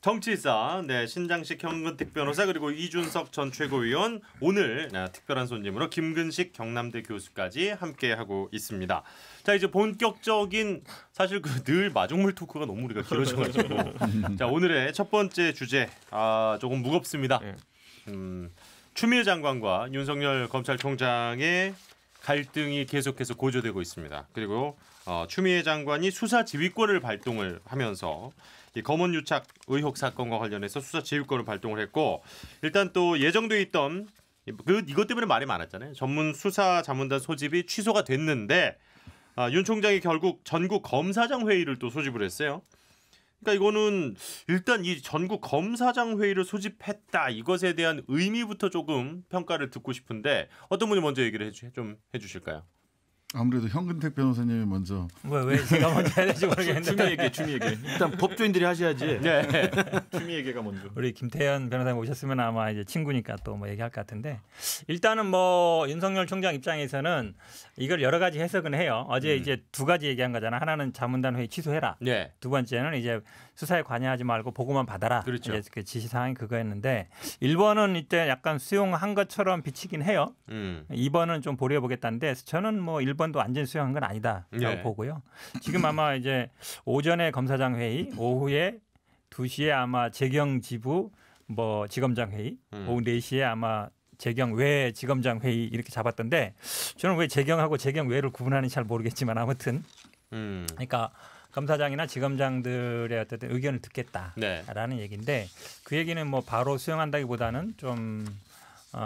정치사, 네, 신장식 현근택 변호사 그리고 이준석 전 최고위원 오늘 특별한 손님으로 김근식 경남대 교수까지 함께하고 있습니다. 자 이제 본격적인 사실 그 늘 마중물 토크가 너무 우리가 길어져가지고 자 오늘의 첫 번째 주제 조금 무겁습니다. 추미애 장관과 윤석열 검찰총장의 갈등이 계속해서 고조되고 있습니다. 그리고 추미애 장관이 수사 지휘권을 발동을 하면서 이 검언 유착 의혹 사건과 관련해서 수사 지휘권을 발동을 했고 일단 또 예정돼 있던 이것 때문에 말이 많았잖아요. 전문 수사 자문단 소집이 취소가 됐는데 윤 총장이 결국 전국 검사장 회의를 또 소집을 했어요. 그러니까 이거는 일단 이 전국 검사장 회의를 소집했다 이것에 대한 의미부터 조금 평가를 듣고 싶은데 어떤 분이 먼저 얘기를 좀 해주실까요? 아무래도 현근택 변호사님이 먼저. 왜 제가 먼저 해야 될지 모르겠는데. 추미 얘기. 일단 법조인들이 하셔야지. 네. 추미 얘기가 먼저. 우리 김태현 변호사님 오셨으면 아마 이제 친구니까 또 뭐 얘기할 것 같은데 일단은 뭐 윤석열 총장 입장에서는 이걸 여러 가지 해석은 해요. 어제 이제 두 가지 얘기한 거잖아. 하나는 자문단 회의 취소해라. 네. 두 번째는 이제 수사에 관여하지 말고 보고만 받아라. 그렇죠. 이제 그 지시 사항이 그거였는데 1번은 이때 약간 수용한 것처럼 비치긴 해요. 2번은 좀 보려 보겠다는데 저는 뭐 1번도 완전 수용한 건 아니다라고 네. 보고요. 지금 아마 이제 오전에 검사장 회의, 오후에 2시에 아마 재경 지부 뭐 지검장 회의, 오후 4시에 아마 재경 외 지검장 회의 이렇게 잡았던데 저는 왜 재경하고 재경 외를 구분하는지 잘 모르겠지만 아무튼 그러니까 검사장이나 지검장들의 어떤 의견을 듣겠다라는 얘기인데 그 얘기는 뭐 바로 수용한다기보다는 좀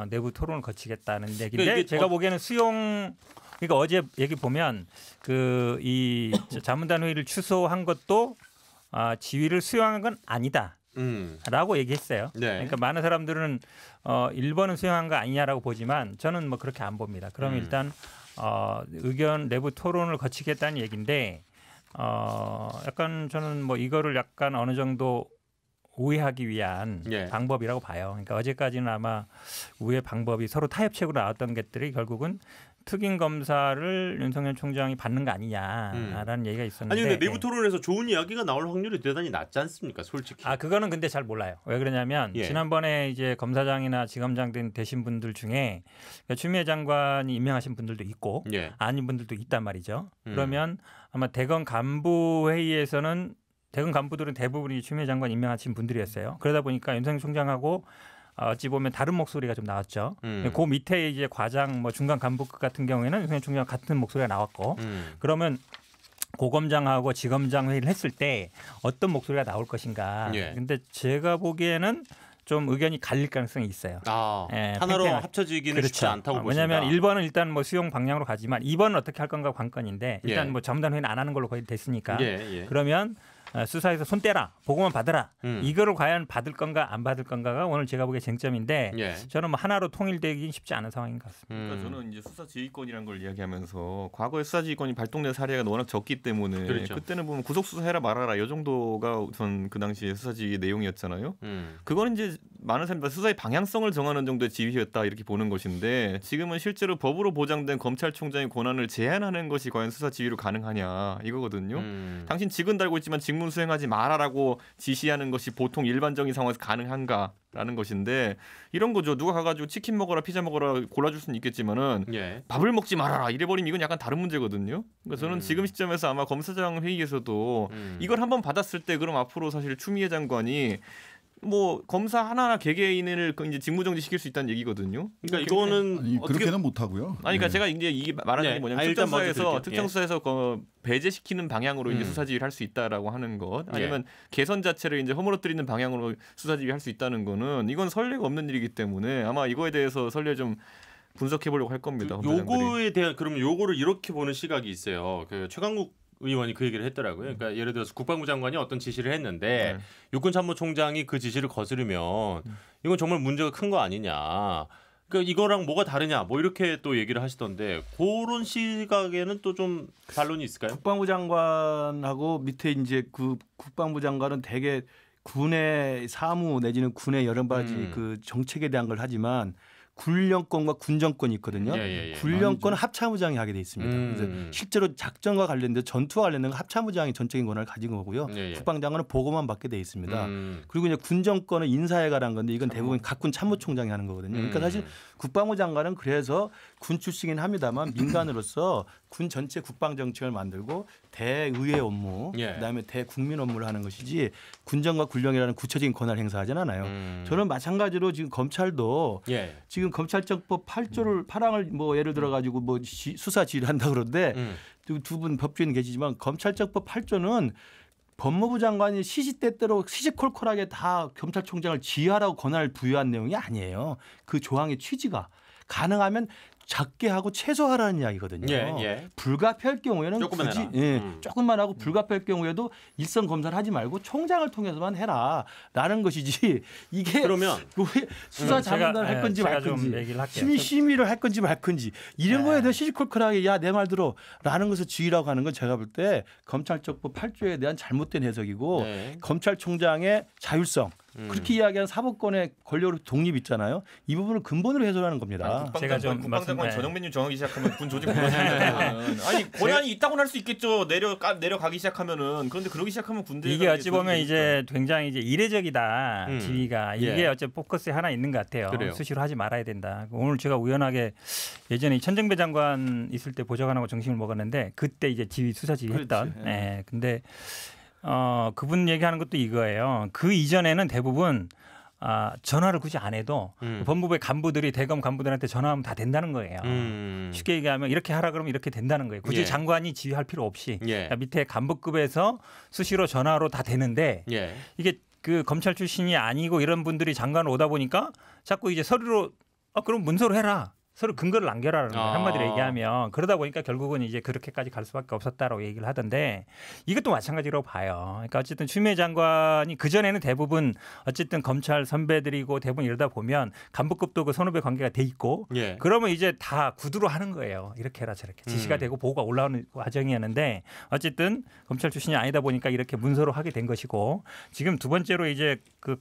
내부 토론을 거치겠다는 얘기인데 그러니까 제가 보기에는 그러니까 어제 얘기 보면 그 이 자문단 회의를 취소한 것도 지위를 수용한 건 아니다라고 얘기했어요. 네. 그러니까 많은 사람들은 1번은 수용한 거 아니냐라고 보지만 저는 뭐 그렇게 안 봅니다. 그러면 일단 의견 내부 토론을 거치겠다는 얘기인데 약간 저는 뭐 이거를 약간 어느 정도 우회하기 위한 방법이라고 봐요. 그러니까 어제까지는 아마 우회 방법이 서로 타협책으로 나왔던 것들이 결국은 특임 검사를 윤석열 총장이 받는 거 아니냐라는 얘기가 있었는데. 아니 근데 내부 토론에서 좋은 이야기가 나올 확률이 대단히 낮지 않습니까, 솔직히? 그거는 근데 잘 몰라요. 왜 그러냐면 지난번에 이제 검사장이나 지검장 등 되신 분들 중에 추미애 장관이 임명하신 분들도 있고 아닌 분들도 있단 말이죠. 그러면 아마 대검 간부 회의에서는 대검 간부들은 대부분이 추미애 장관 임명하신 분들이었어요. 그러다 보니까 윤석열 총장하고 어찌 보면 다른 목소리가 좀 나왔죠. 그 밑에 이제 과장 뭐 중간 간부급 같은 경우에는 윤석열 총장 같은 목소리가 나왔고 그러면 고검장하고 지검장 회의를 했을 때 어떤 목소리가 나올 것인가. 근데 제가 보기에는 좀 의견이 갈릴 가능성이 있어요. 하나로 합쳐지기는 쉽지 않다고 보신다. 왜냐하면 1번은 일단 뭐 수용 방향으로 가지만 2번은 어떻게 할 건가 관건인데 일단 뭐 자문단 회의는 안 하는 걸로 거의 됐으니까 그러면 수사에서 손 떼라, 보고만 받아라. 이거를 과연 받을 건가 안 받을 건가가 오늘 제가 보기에 쟁점인데 저는 뭐 하나로 통일되긴 쉽지 않은 상황인 것 같습니다. 그러니까 저는 이제 수사 지휘권이라는 걸 이야기하면서 과거에 수사 지휘권이 발동된 사례가 워낙 적기 때문에 그때는 보면 구속 수사해라 말아라 이 정도가 우선 그 당시에 수사 지휘 내용이었잖아요. 그거는 이제 많은 사람들 수사의 방향성을 정하는 정도의 지휘였다 이렇게 보는 것인데 지금은 실제로 법으로 보장된 검찰총장의 권한을 제한하는 것이 과연 수사 지휘로 가능하냐 이거거든요. 당신 직은 달고 있지만 직무 수행하지 마라라고 지시하는 것이 보통 일반적인 상황에서 가능한가라는 것인데 이런 거죠. 누가 가가지고 치킨 먹어라 피자 먹어라 골라줄 수는 있겠지만은 밥을 먹지 말아라 이래버리면 이건 약간 다른 문제거든요. 그러니까 저는 지금 시점에서 아마 검사장 회의에서도 이걸 한번 받았을 때 그럼 앞으로 사실 추미애 장관이 뭐 검사 하나하나 개개인을 이제 직무정지 시킬 수 있다는 얘기거든요. 그러니까 이거는 그렇게는 못 하고요. 그러니까 제가 이제 이게 말하는 게 뭐냐면 특정수사에서 배제시키는 방향으로 이제 수사지휘를 할 수 있다라고 하는 것, 아니면 개선 자체를 이제 허물어뜨리는 방향으로 수사지휘를 할 수 있다는 거는 이건 선례가 없는 일이기 때문에 아마 이거에 대해서 선례 좀 분석해 보려고 할 겁니다. 요거에 대한 그러면 요거를 이렇게 보는 시각이 있어요. 그 최강욱 의원이 그 얘기를 했더라고요. 그러니까 예를 들어서 국방부 장관이 어떤 지시를 했는데 육군참모총장이 그 지시를 거스르면 이건 정말 문제가 큰 거 아니냐. 그러니까 이거랑 뭐가 다르냐. 뭐 이렇게 또 얘기를 하시던데 그런 시각에는 또 좀 반론이 있을까요? 국방부 장관하고 밑에 이제 그 국방부 장관은 대개 군의 사무 내지는 군의 여러 가지 그 정책에 대한 걸 하지만 군령권과 군정권이 있거든요. 군령권은 합참의장이 하게 돼 있습니다. 그래서 실제로 작전과 관련된 전투와 관련된 합참의장이 전적인 권한을 가진 거고요. 국방장관은 보고만 받게 돼 있습니다. 그리고 이제 군정권은 인사에 관한 건데 이건 대부분 각군 참모총장이 하는 거거든요. 그러니까 사실 국방부 장관은 그래서 군 출신이긴 합니다만 민간으로서 군 전체 국방 정책을 만들고 대의회 업무, 그다음에 대국민 업무를 하는 것이지 군정과 군령이라는 구체적인 권한을 행사하지는 않아요. 저는 마찬가지로 지금 검찰도 지금 검찰청법 8조를 8항을 뭐 예를 들어 가지고 뭐 수사 지휘를 한다 그러는데 두 분 법조인 계시지만 검찰청법 8조는 법무부 장관이 시시때때로 시시콜콜하게 다 검찰총장을 지휘하라고 권한을 부여한 내용이 아니에요. 그 조항의 취지가 가능하면 작게 하고 최소화라는 이야기거든요. 불가피할 경우에는 굳이 조금만 하고 불가피할 경우에도 일선 검사를 하지 말고 총장을 통해서만 해라라는 것이지 이게 그러면 수사 자문단을 할 건지 말 건지 심의를 할 건지 말 건지 이런 거에 대해 시시콜콜하게 야 내 말 들어라는 것을 지휘라고 하는 건 제가 볼 때 검찰청법 8조에 대한 잘못된 해석이고 검찰총장의 자율성 그렇게 이야기하는 사법권의 권력으로 독립 있잖아요. 이 부분을 근본으로 해소하는 겁니다. 제가 좀 국방장관 전용 메뉴 정하기 시작하면 군 조직 무너지는 아니 권한이 있다고는 할 수 있겠죠. 내려가기 시작하면은 그런데 그러기 시작하면 군대 이게 어찌 보면 이제 굉장히 이제 이례적이다 지위가 이게 어째 포커스에 하나 있는 것 같아요. 그래요. 수시로 하지 말아야 된다. 오늘 제가 우연하게 예전에 천정배 장관 있을 때 보좌관하고 점심을 먹었는데 그때 이제 지휘 수사 지휘했던. 근데 그분 얘기하는 것도 이거예요. 그 이전에는 대부분 전화를 굳이 안 해도 법무부의 간부들이 대검 간부들한테 전화하면 다 된다는 거예요. 쉽게 얘기하면 이렇게 하라 그러면 이렇게 된다는 거예요. 굳이 장관이 지휘할 필요 없이 밑에 간부급에서 수시로 전화로 다 되는데 이게 그 검찰 출신이 아니고 이런 분들이 장관 오다 보니까 자꾸 이제 서류로 그럼 문서로 해라. 서로 근거를 남겨라는 거예요. 한마디로 얘기하면. 그러다 보니까 결국은 이제 그렇게까지 갈 수밖에 없었다라고 얘기를 하던데 이것도 마찬가지로 봐요. 그러니까 어쨌든 추미애 장관이 그전에는 대부분 어쨌든 검찰 선배들이고 대부분 이러다 보면 간부급도 그 선후배 관계가 돼 있고 그러면 이제 다 구두로 하는 거예요. 이렇게 해라 저렇게. 지시가 되고 보고가 올라오는 과정이었는데 어쨌든 검찰 출신이 아니다 보니까 이렇게 문서로 하게 된 것이고 지금 두 번째로 이제 그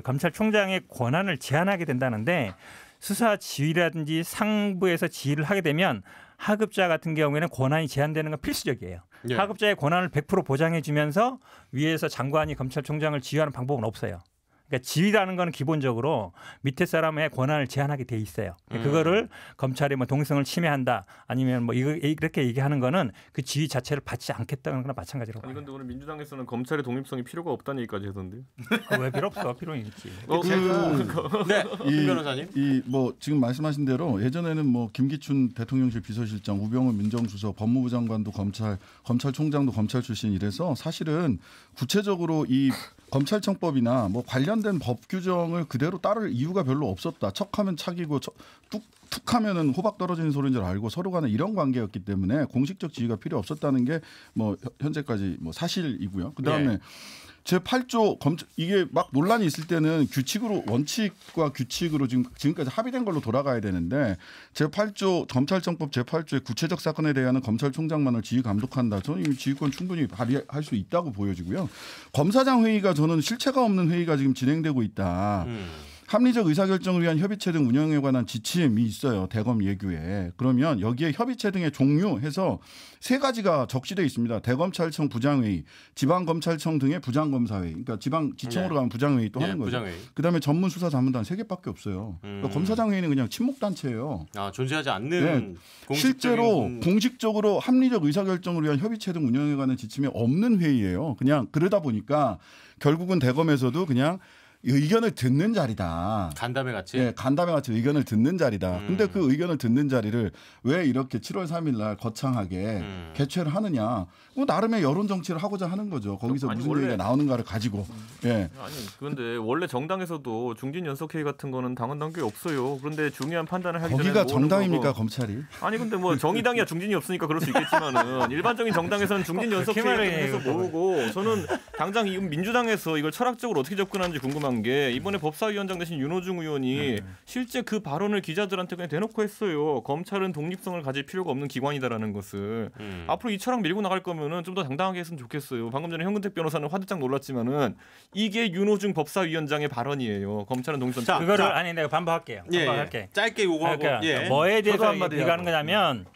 검찰총장의 권한을 제한하게 된다는데 수사 지휘라든지 상부에서 지휘를 하게 되면 하급자 같은 경우에는 권한이 제한되는 건 필수적이에요. 하급자의 권한을 100% 보장해 주면서 위에서 장관이 검찰총장을 지휘하는 방법은 없어요. 그러니까 지휘라는 건 기본적으로 밑에 사람의 권한을 제한하게 돼 있어요. 그거를 검찰이 뭐 동성을 침해한다 아니면 뭐 이렇게 얘기하는 거는 그 지휘 자체를 받지 않겠다는 거나 마찬가지로 봐요. 아니 근데 오늘 민주당에서는 검찰의 독립성이 필요가 없다는 얘기까지 하던데요. 왜 필요 없어? 필요는 있지. 김 변호사님. 뭐 지금 말씀하신 대로 예전에는 뭐 김기춘 대통령실 비서실장, 우병우 민정수석, 법무부 장관도 검찰총장도 검찰 출신 이래서 사실은 구체적으로 이 검찰청법이나 뭐 관련된 법 규정을 그대로 따를 이유가 별로 없었다. 척하면 착이고 툭하면은 호박 떨어지는 소리인 줄 알고 서로 간에 이런 관계였기 때문에 공식적 지휘가 필요 없었다는 게 뭐 현재까지 뭐 사실이고요. 그다음에 제8조 이게 막 논란이 있을 때는 규칙으로 원칙과 규칙으로 지금까지 합의된 걸로 돌아가야 되는데 제8조 검찰청법 제8조의 구체적 사건에 대한 검찰총장만을 지휘 감독한다. 저는 이 지휘권 충분히 발휘할 수 있다고 보여지고요. 검사장 회의가 저는 실체가 없는 회의가 지금 진행되고 있다. 합리적 의사결정을 위한 협의체 등 운영에 관한 지침이 있어요. 대검 예규에. 그러면 여기에 협의체 등의 종류해서 3가지가 적시되어 있습니다. 대검찰청 부장회의, 지방검찰청 등의 부장검사회의. 그러니까 지청으로 가면 부장회의 또 하는 거죠. 부장회의. 그다음에 전문수사자문단 3개밖에 없어요. 그러니까 검사장 회의는 그냥 친목단체예요. 존재하지 않는 실제로 공식적으로 합리적 의사결정을 위한 협의체 등 운영에 관한 지침이 없는 회의예요. 그냥 그러다 보니까 결국은 대검에서도 그냥 의견을 듣는 자리다. 간담회 같이? 간담회 같이 의견을 듣는 자리다. 근데 그 의견을 듣는 자리를 왜 이렇게 7월 3일 날 거창하게 개최를 하느냐. 뭐 나름의 여론 정치를 하고자 하는 거죠. 거기서 무슨 얘기가 나오는가를 가지고. 아니 그런데 원래 정당에서도 중진 연석회의 같은 거는 당원 당규에 없어요. 그런데 중요한 판단을 하기 전에 거기가 정당입니까 검찰이? 아니 근데 뭐 정의당이야 중진이 없으니까 그럴 수 있겠지만은 일반적인 정당에서는 중진 연석회의를 해서 모으고 저는 당장 민주당에서 이걸 철학적으로 어떻게 접근하는지 궁금한 놀라운 게 이번에 법사위원장 대신 윤호중 의원이 실제 그 발언을 기자들한테 그냥 대놓고 했어요. 검찰은 독립성을 가질 필요가 없는 기관이다라는 것을. 앞으로 이 철학 밀고 나갈 거면은 좀 더 당당하게 했으면 좋겠어요. 방금 전에 현근택 변호사는 화들짝 놀랐지만은 이게 윤호중 법사위원장의 발언이에요. 검찰은 독립성. 자, 그거를 아니 내가 반박할게요. 반박할게. 예. 짧게 요거하고 그러니까 뭐에 대해서 비교하는 거냐면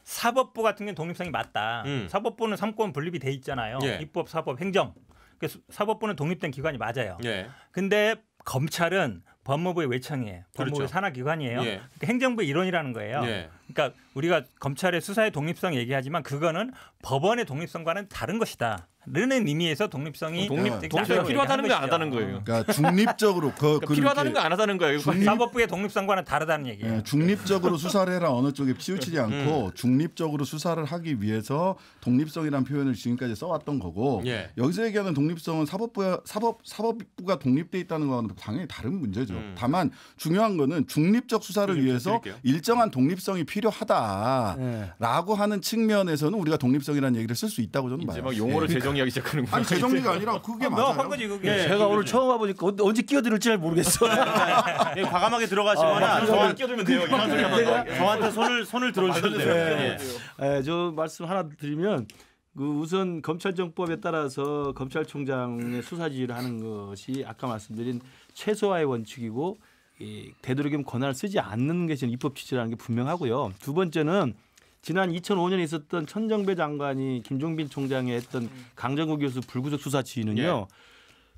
사법부 같은 경우는 독립성이 맞다. 사법부는 삼권 분립이 돼 있잖아요. 입법, 사법, 행정. 그래서 사법부는 독립된 기관이 맞아요. 근데 검찰은 법무부의 외청이에요. 법무부의 그렇죠. 산하기관이에요. 그러니까 행정부의 일원이라는 거예요. 그러니까 우리가 검찰의 수사의 독립성 얘기하지만 그거는 법원의 독립성과는 다른 것이다. 라는 의미에서 독립성이 독립성이 필요하다는 거 안 하다는 거예요. 그러니까 중립적으로 필요하다는 거 안 하다는 거예요. 사법부의 독립성과는 다르다는 얘기예요. 네, 중립적으로 수사를 해라 어느 쪽에 치우치지 않고 중립적으로 수사를 하기 위해서 독립성이라는 표현을 지금까지 써왔던 거고 여기서 얘기하는 독립성은 사법부가 독립돼 있다는 거는 당연히 다른 문제죠. 다만 중요한 거는 중립적 수사를 위해서 일정한 독립성이 필요하다라고 하는 측면에서는 우리가 독립성이라는 얘기를 쓸 수 있다고 저는 봐요. 막 용어를 재정의하기 시작하는 거예요. 아니 재정리가 아니라 그게 맞아요. 한 거지 그게. 제가 오늘 처음 와보니까 언제 끼어들을지 잘 모르겠어. 과감하게 들어가시거나 저한테 끼어들면 돼요. 저한테 손을 들어주셔도 돼요. 저 말씀 하나 드리면 우선 검찰정법에 따라서 검찰총장의 수사 지휘를 하는 것이 아까 말씀드린 최소화의 원칙이고 되도록이면 권한을 쓰지 않는 게 지금 입법 취지라는 게 분명하고요. 두 번째는 지난 2005년에 있었던 천정배 장관이 김종빈 총장이 했던 강정구 교수 불구속 수사 지휘는요.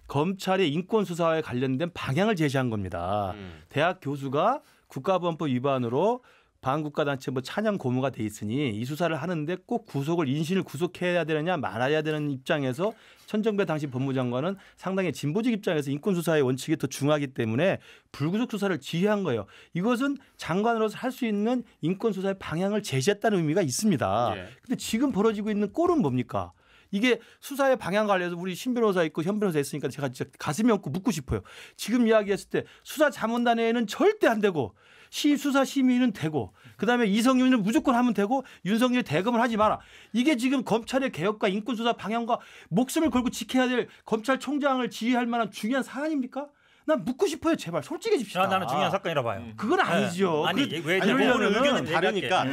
검찰의 인권 수사에 관련된 방향을 제시한 겁니다. 대학 교수가 국가보안법 위반으로 반국가단체 찬양 고무가 돼 있으니 이 수사를 하는데 꼭 인신을 구속해야 되느냐 말아야 되는 입장에서 천정배 당시 법무장관은 상당히 진보적 입장에서 인권 수사의 원칙이 더 중요하기 때문에 불구속 수사를 지휘한 거예요. 이것은 장관으로서 할 수 있는 인권 수사의 방향을 제시했다는 의미가 있습니다. 그런데 지금 벌어지고 있는 꼴은 뭡니까? 이게 수사의 방향 관련해서 우리 신 변호사 있고 현 변호사 있으니까 제가 진짜 가슴이 얹고 묻고 싶어요. 지금 이야기했을 때 수사 자문단에는 절대 안 되고 수사 심의는 되고 그다음에 이성윤은 무조건 하면 되고 윤석열이 대검을 하지 마라. 이게 지금 검찰의 개혁과 인권수사 방향과 목숨을 걸고 지켜야 될 검찰총장을 지휘할 만한 중요한 사안입니까? 난 묻고 싶어요. 제발 솔직해집시다. 나는 중요한 사건이라고 봐요. 그건 아니죠. 아니 왜 의견은 다르니까.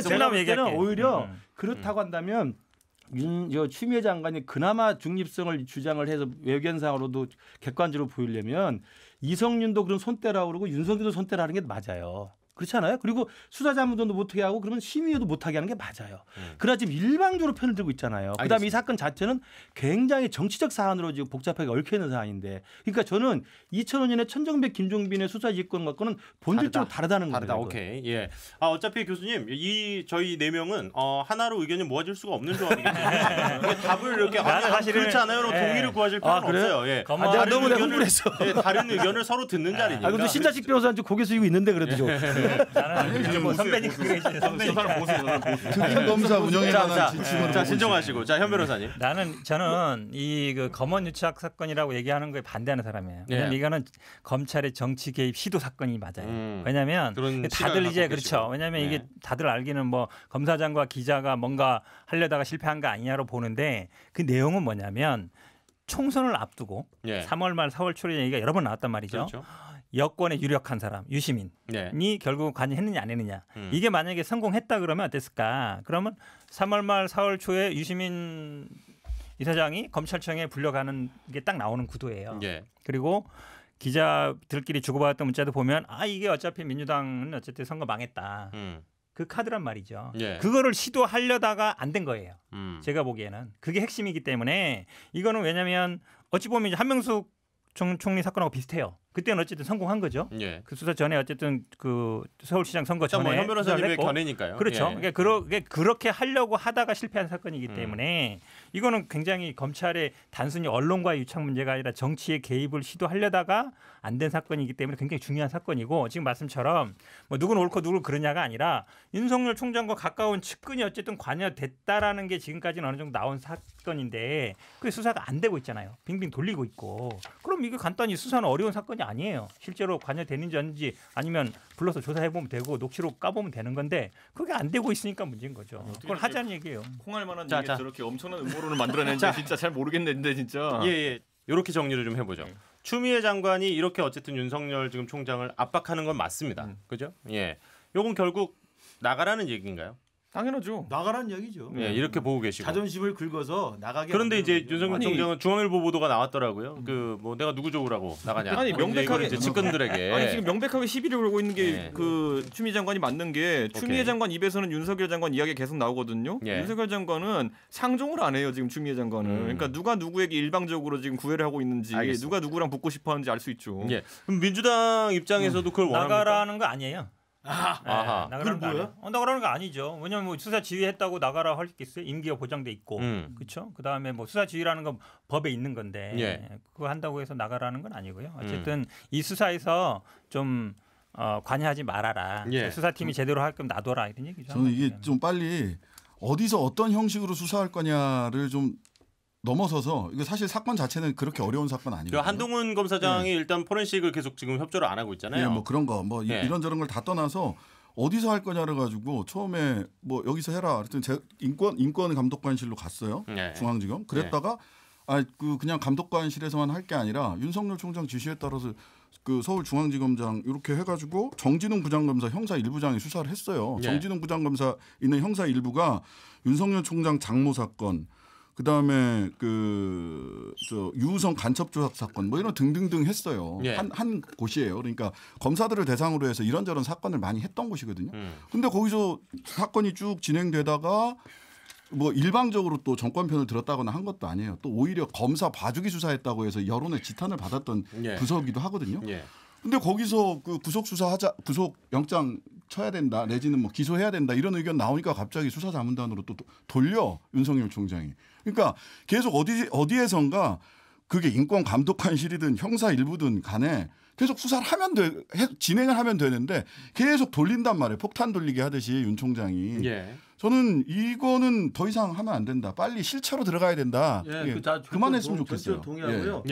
제가 볼 때는 오히려 그렇다고 한다면 추미애 장관이 그나마 중립성을 주장을 해서 외견상으로도 객관적으로 보이려면 이성윤도 그런 손대라고 그러고 윤석열도 손대라 하는 게 맞아요. 그렇지 않아요? 그리고 수사자문도 못하게 하고 그러면 심의도 못하게 하는 게 맞아요. 그러나 지금 일방적으로 편을 들고 있잖아요. 그다음에 이 사건 자체는 굉장히 정치적 사안으로 지금 복잡하게 얽혀있는 사안인데 그러니까 저는 2005년에 천정배 김종빈의 수사지휘권 갖고는 본질적으로 다르다는 겁니다. 오케이. 예. 어차피 교수님 저희 네 명은 하나로 의견이 모아질 수가 없는 조합이겠죠. 답을 이렇게 사실은 그렇지 않아요. 동의를 구하실 필요는 없어요. 예. 내가 너무 흥분했어. 다른 의견을 서로 듣는 자리니까. 그래도 신자식 변호사는 좀 고개 숙이고 있는데 그래도 좀. 나는 뭐 선배니까 특임검사 운영에 관한 지침으로. 자 진정하시고. 자 현 변호사님. 저는 이 검언 유착 사건이라고 얘기하는 거에 반대하는 사람이에요. 왜냐하면 이거는 검찰의 정치 개입 시도 사건이 맞아요. 왜냐하면 다들 이제 그렇죠. 왜냐하면 이게 다들 알기는 뭐 검사장과 기자가 뭔가 하려다가 실패한 거 아니냐로 보는데 그 내용은 뭐냐면 총선을 앞두고 3월 말 4월 초에 얘기가 여러 번 나왔단 말이죠. 그렇죠. 여권에 유력한 사람 유시민이 결국 관여했느냐 안 했느냐 이게 만약에 성공했다 그러면 어땠을까? 그러면 3월 말 4월 초에 유시민 이사장이 검찰청에 불려가는 게 딱 나오는 구도예요. 그리고 기자들끼리 주고받았던 문자도 보면 이게 어차피 민주당은 어쨌든 선거 망했다. 그 카드란 말이죠. 그거를 시도하려다가 안 된 거예요. 제가 보기에는 그게 핵심이기 때문에 이거는 왜냐하면 어찌 보면 이제 한명숙 총리 사건하고 비슷해요. 그때는 어쨌든 성공한 거죠. 그 수사 전에 어쨌든 그 서울시장 선거 전에 현 변호사님의 견해니까요. 그렇죠. 그렇게 하려고 하다가 실패한 사건이기 때문에 이거는 굉장히 검찰의 단순히 언론과의 유착 문제가 아니라 정치의 개입을 시도하려다가 안 된 사건이기 때문에 굉장히 중요한 사건이고 지금 말씀처럼 뭐 누구는 옳고 누구는 그러냐가 아니라 윤석열 총장과 가까운 측근이 어쨌든 관여됐다라는 게 지금까지는 어느 정도 나온 사건인데 그게 수사가 안 되고 있잖아요. 빙빙 돌리고 있고. 그럼 이게 간단히 수사는 어려운 사건이 아니에요. 실제로 관여됐는지 아닌지 아니면 불러서 조사해보면 되고 녹취록 까보면 되는 건데 그게 안 되고 있으니까 문제인 거죠. 그걸 하자는 얘기예요. 콩할 만한 얘기 저렇게 엄청난 음모론을 만들어내는지 진짜 잘 모르겠는데 진짜. 이렇게 정리를 좀 해보죠. 추미애 장관이 이렇게 어쨌든 윤석열 지금 총장을 압박하는 건 맞습니다. 그죠? 예. 요건 결국 나가라는 얘기인가요? 당연하죠. 나가라는 얘기죠. 예, 이렇게 보고 계시고. 자존심을 긁어서 나가게. 그런데 이제 윤석열 총장은 중앙일보 보도가 나왔더라고요. 그 뭐 내가 누구 좋으라고 나가냐. 아니 명백하게 이제 측근들에게. 아니 지금 명백하게 시비를 걸고 있는 게 그 추미애 장관이 맞는 게 추미애 장관 입에서는 윤석열 장관 이야기 계속 나오거든요. 윤석열 장관은 상종을 안 해요 지금 추미애 장관은. 그러니까 누가 누구에게 일방적으로 지금 구애를 하고 있는지 알겠습니다. 누가 누구랑 붙고 싶어하는지 알 수 있죠. 예. 그럼 민주당 입장에서도 그걸 원합니까? 나가라는 거 아니에요. 아하. 나가라는 거 아니에요. 나가라는 거 아니죠. 왜냐면 뭐 수사 지휘했다고 나가라 할 게 있어요. 임기가 보장돼 있고, 그렇죠. 그 다음에 뭐 수사 지휘라는 건 법에 있는 건데 그거 한다고 해서 나가라는 건 아니고요. 어쨌든 이 수사에서 좀 관여하지 말아라. 수사팀이 제대로 할 거면 놔둬라 이런 얘기죠. 저는 이게 좀 빨리 어디서 어떤 형식으로 수사할 거냐를 좀 넘어서서 이거 사실 사건 자체는 그렇게 어려운 사건 아니거든요. 한동훈 검사장이 일단 포렌식을 계속 지금 협조를 안 하고 있잖아요. 뭐 그런 거 뭐 이런저런 걸 다 떠나서 어디서 할 거냐를 가지고 처음에 뭐 여기서 해라. 그랬더니 인권 감독관실로 갔어요. 중앙지검. 그랬다가 그냥 감독관실에서만 할 게 아니라 윤석열 총장 지시에 따라서 그 서울중앙지검장 이렇게 해가지고 정진웅 부장검사 형사 1부장이 수사를 했어요. 정진웅 부장검사 있는 형사 1부가 윤석열 총장 장모 사건, 그다음에 유우성 간첩 조작 사건 뭐 이런 등등등 했어요. 한 곳이에요. 그러니까 검사들을 대상으로 해서 이런저런 사건을 많이 했던 곳이거든요. 근데 거기서 사건이 쭉 진행되다가 뭐 일방적으로 또 정권 편을 들었다거나 한 것도 아니에요. 또 오히려 검사 봐주기 수사했다고 해서 여론의 지탄을 받았던 부서기도 하거든요. 근데 거기서 그 구속 수사하자, 구속 영장 쳐야 된다, 내지는 뭐 기소해야 된다 이런 의견 나오니까 갑자기 수사자문단으로 또 돌려 윤석열 총장이. 그러니까 계속 어디에선가 그게 인권감독관실이든 형사 일부든 간에 계속 수사를 하면 진행을 하면 되는데 계속 돌린단 말이에요. 폭탄 돌리기 하듯이 윤 총장이. 저는 이거는 더 이상 하면 안 된다. 빨리 실체로 들어가야 된다. 그만했으면 좋겠어요. 동의하고요.